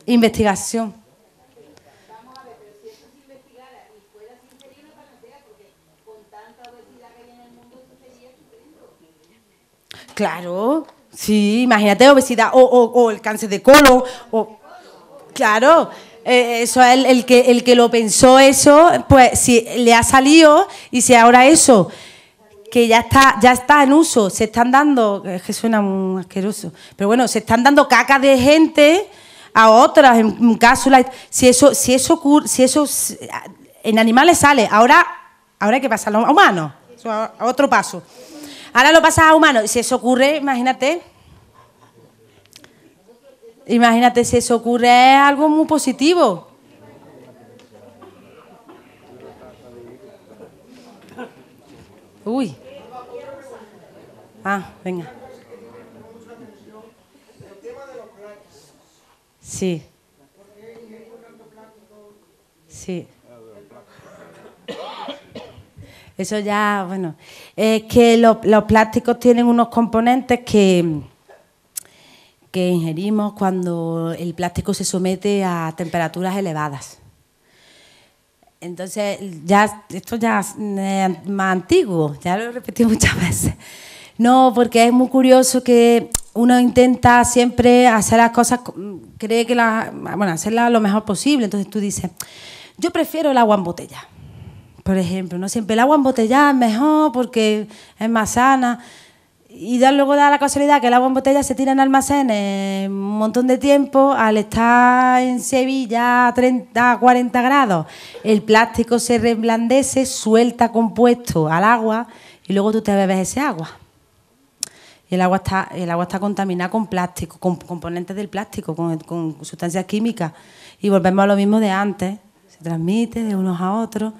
Investigación. Vamos a ver, pero si esto se investigara y fuera sin sería una panacea, porque con tanta obesidad que hay en el mundo, esto sería estupendo. Claro. Sí, imagínate obesidad o el cáncer de colon. Claro, eso es el que lo pensó eso, pues si le ha salido y si ahora eso, que ya está en uso, se están dando, es que suena muy asqueroso, pero bueno, se están dando cacas de gente a otras, en cápsulas, si eso en animales sale, ahora hay que pasarlo a humanos, eso a otro paso. Ahora lo pasas a humanos. Y si eso ocurre, imagínate si eso ocurre, es algo muy positivo. Uy. Venga. Sí. Sí. Eso ya, bueno, es que los plásticos tienen unos componentes que ingerimos cuando el plástico se somete a temperaturas elevadas. Entonces, ya esto ya es más antiguo, ya lo he repetido muchas veces. No, porque es muy curioso que uno intenta siempre hacer las cosas, cree que hacerlas lo mejor posible. Entonces tú dices, yo prefiero el agua en botella. Por ejemplo, no siempre el agua embotellada es mejor porque es más sana. Y luego da la casualidad que el agua en botella se tira en almacenes un montón de tiempo. Al estar en Sevilla a 30, 40 grados, el plástico se reblandece, suelta compuesto al agua y luego tú te bebes ese agua. Y el agua está contaminada con plástico, con componentes del plástico, con sustancias químicas. Y volvemos a lo mismo de antes. Se transmite de unos a otros.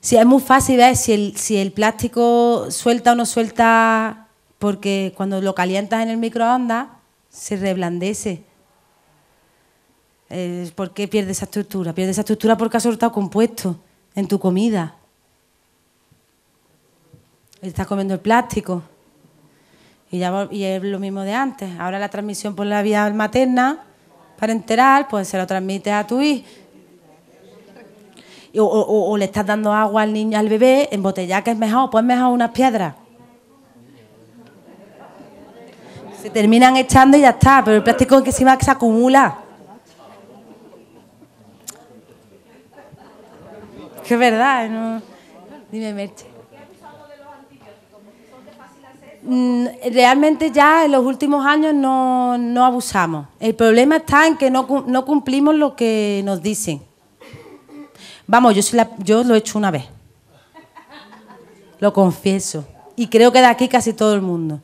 Sí, es muy fácil ver si el plástico suelta o no suelta, porque cuando lo calientas en el microondas se reblandece. ¿Por qué pierde esa estructura? Pierde esa estructura porque ha soltado compuesto en tu comida. Estás comiendo el plástico. Y es lo mismo de antes. Ahora la transmisión por la vía materna, parenteral, pues se lo transmite a tu hijo. O le estás dando agua al niño, al bebé, embotellada, que es mejor, pues mejor unas piedras. Se terminan echando y ya está, pero el plástico es que encima se acumula. Que es verdad, ¿no? Dime, Merche. Realmente ya en los últimos años no abusamos. El problema está en que no cumplimos lo que nos dicen. Vamos, yo lo he hecho una vez. Lo confieso. Y creo que de aquí casi todo el mundo.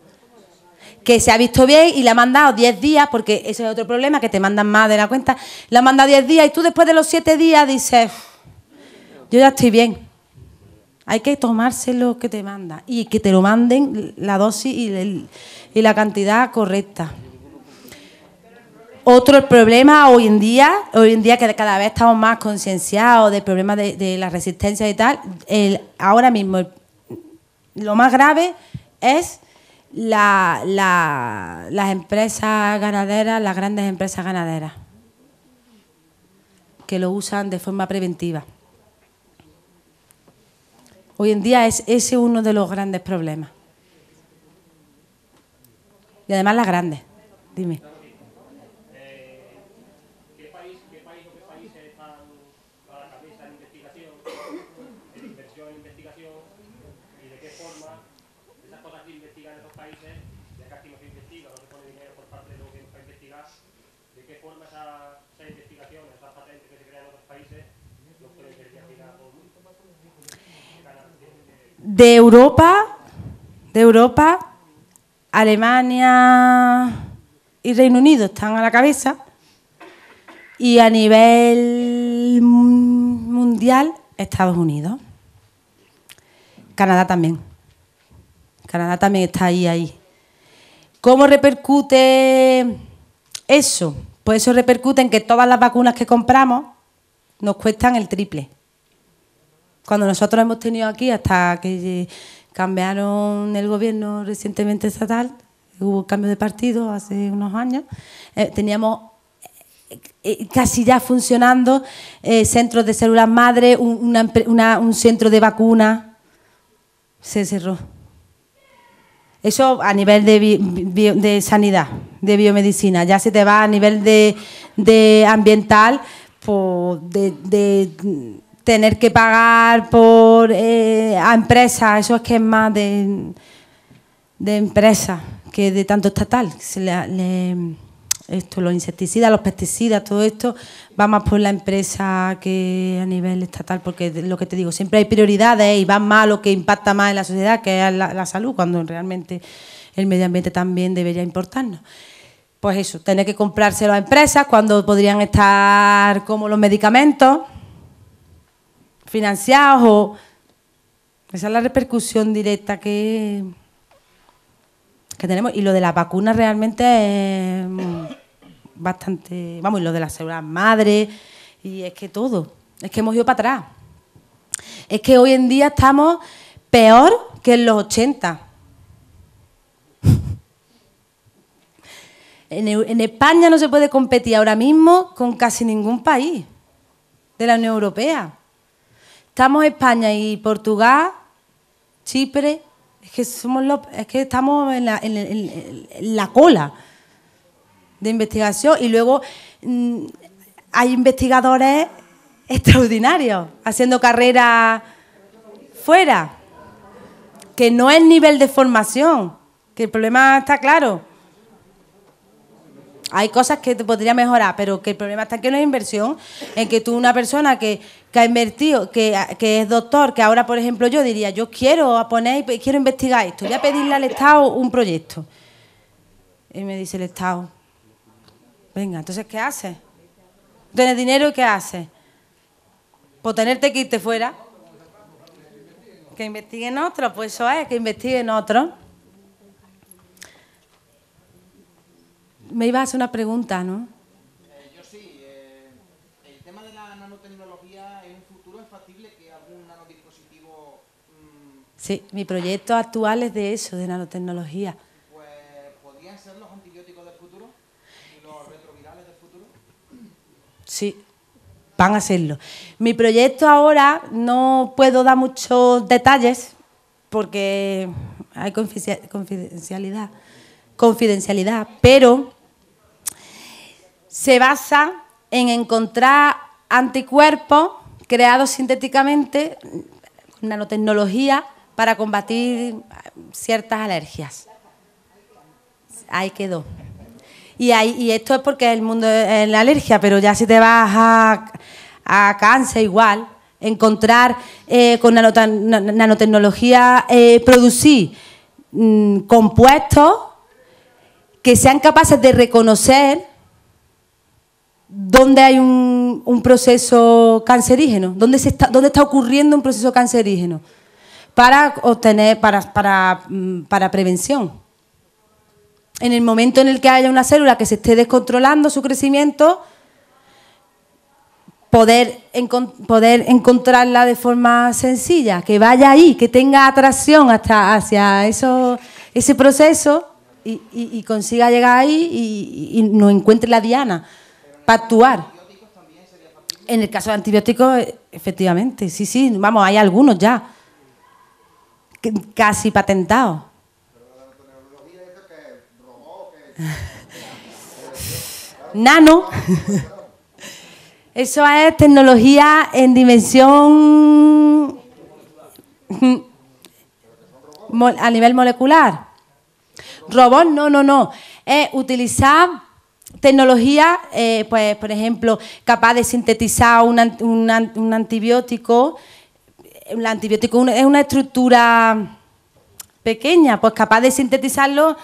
Que se ha visto bien y le han mandado 10 días, porque ese es otro problema, que te mandan más de la cuenta. Le han mandado 10 días y tú después de los 7 días dices, yo ya estoy bien. Hay que tomarse lo que te manda y que te lo manden la dosis y la cantidad correcta. Otro problema hoy en día que cada vez estamos más concienciados del problema de la resistencia y tal, ahora mismo lo más grave es las empresas ganaderas, las grandes empresas ganaderas, que lo usan de forma preventiva. Hoy en día ese es uno de los grandes problemas. Y además las grandes. Dime. De Europa, Alemania y Reino Unido están a la cabeza, y a nivel mundial Estados Unidos. Canadá también está ahí. ¿Cómo repercute eso? Pues eso repercute en que todas las vacunas que compramos nos cuestan el triple. Cuando nosotros hemos tenido aquí, hasta que cambiaron el gobierno recientemente estatal, hubo cambio de partido hace unos años, teníamos casi ya funcionando centros de células madre, un centro de vacunas, se cerró. Eso a nivel de sanidad, de biomedicina. Ya se te va a nivel de ambiental, pues de tener que pagar por a empresas, eso es que es más de empresas que de tanto estatal. Los insecticidas, los pesticidas, todo esto va más por la empresa que a nivel estatal, porque lo que te digo, siempre hay prioridades y va más a lo que impacta más en la sociedad, que es la salud, cuando realmente el medio ambiente también debería importarnos. Pues eso, tener que comprárselo a empresas cuando podrían estar como los medicamentos financiados, o esa es la repercusión directa que tenemos. Y lo de las vacunas realmente es bastante, vamos, y lo de las células madre, y es que todo, es que hemos ido para atrás. Es que hoy en día estamos peor que en los 80. En España no se puede competir ahora mismo con casi ningún país de la Unión Europea. Estamos España y Portugal, Chipre, es que estamos en la cola de investigación, y luego hay investigadores extraordinarios haciendo carrera fuera, que no es nivel de formación, que el problema está claro. Hay cosas que te podría mejorar, pero que el problema está en que no hay inversión, en que tú, una persona que ha invertido, que es doctor, que ahora, por ejemplo, yo diría, yo quiero investigar esto, voy a pedirle al Estado un proyecto. Y me dice el Estado, venga, entonces, ¿qué haces? ¿Tienes dinero y qué haces? Pues tenerte que irte fuera. Que investiguen otros, pues eso es, que investiguen otros. Me ibas a hacer una pregunta, ¿no? Yo sí. El tema de la nanotecnología en un futuro es factible que algún nanodispositivo... Sí, mi proyecto actual es de eso, de nanotecnología. Pues, ¿podrían ser los antibióticos del futuro? ¿Y los retrovirales del futuro? Sí, van a serlo. Mi proyecto ahora no puedo dar muchos detalles porque hay confidencialidad, pero se basa en encontrar anticuerpos creados sintéticamente con nanotecnología para combatir ciertas alergias. Ahí quedó. Y esto es porque el mundo es la alergia, pero ya si te vas a cáncer igual, encontrar con nanotecnología producir compuestos que sean capaces de reconocer dónde hay un proceso cancerígeno, dónde está ocurriendo un proceso cancerígeno, para obtener, para prevención. En el momento en el que haya una célula que se esté descontrolando su crecimiento, poder encontrarla de forma sencilla, que vaya ahí, que tenga atracción hacia ese proceso y consiga llegar ahí y nos encuentre la diana para actuar. En el caso de antibióticos, efectivamente, sí, vamos, hay algunos ya, casi patentados. Nano. Eso es tecnología en dimensión a nivel molecular. Robot, no. Es utilizar tecnología, pues, por ejemplo, capaz de sintetizar un antibiótico. El antibiótico es una estructura pequeña, pues capaz de sintetizarlo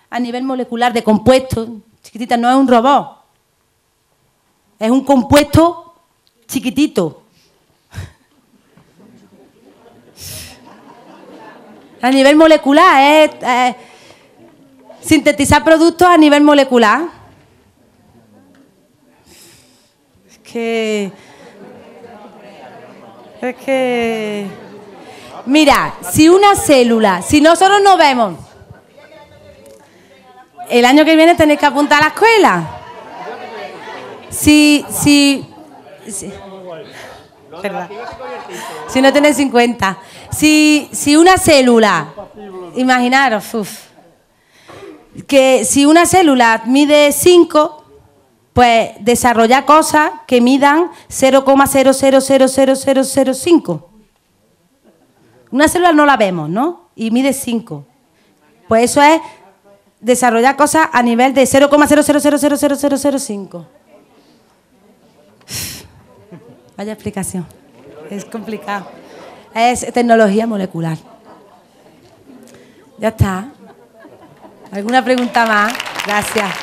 a nivel molecular, de compuestos. Chiquitita, no es un robot. Es un compuesto chiquitito. A nivel molecular, es sintetizar productos a nivel molecular. Es que... Mira, si una célula, si nosotros nos vemos, el año que viene tenéis que apuntar a la escuela. Si no tenéis 50. Si una célula, imaginaros, que si una célula mide 5, pues desarrolla cosas que midan 0,000005. Una célula no la vemos, ¿no? Y mide 5. Pues eso es desarrollar cosas a nivel de 0,00000005. Vaya explicación. Es complicado. Es tecnología molecular. Ya está. ¿Alguna pregunta más? Gracias.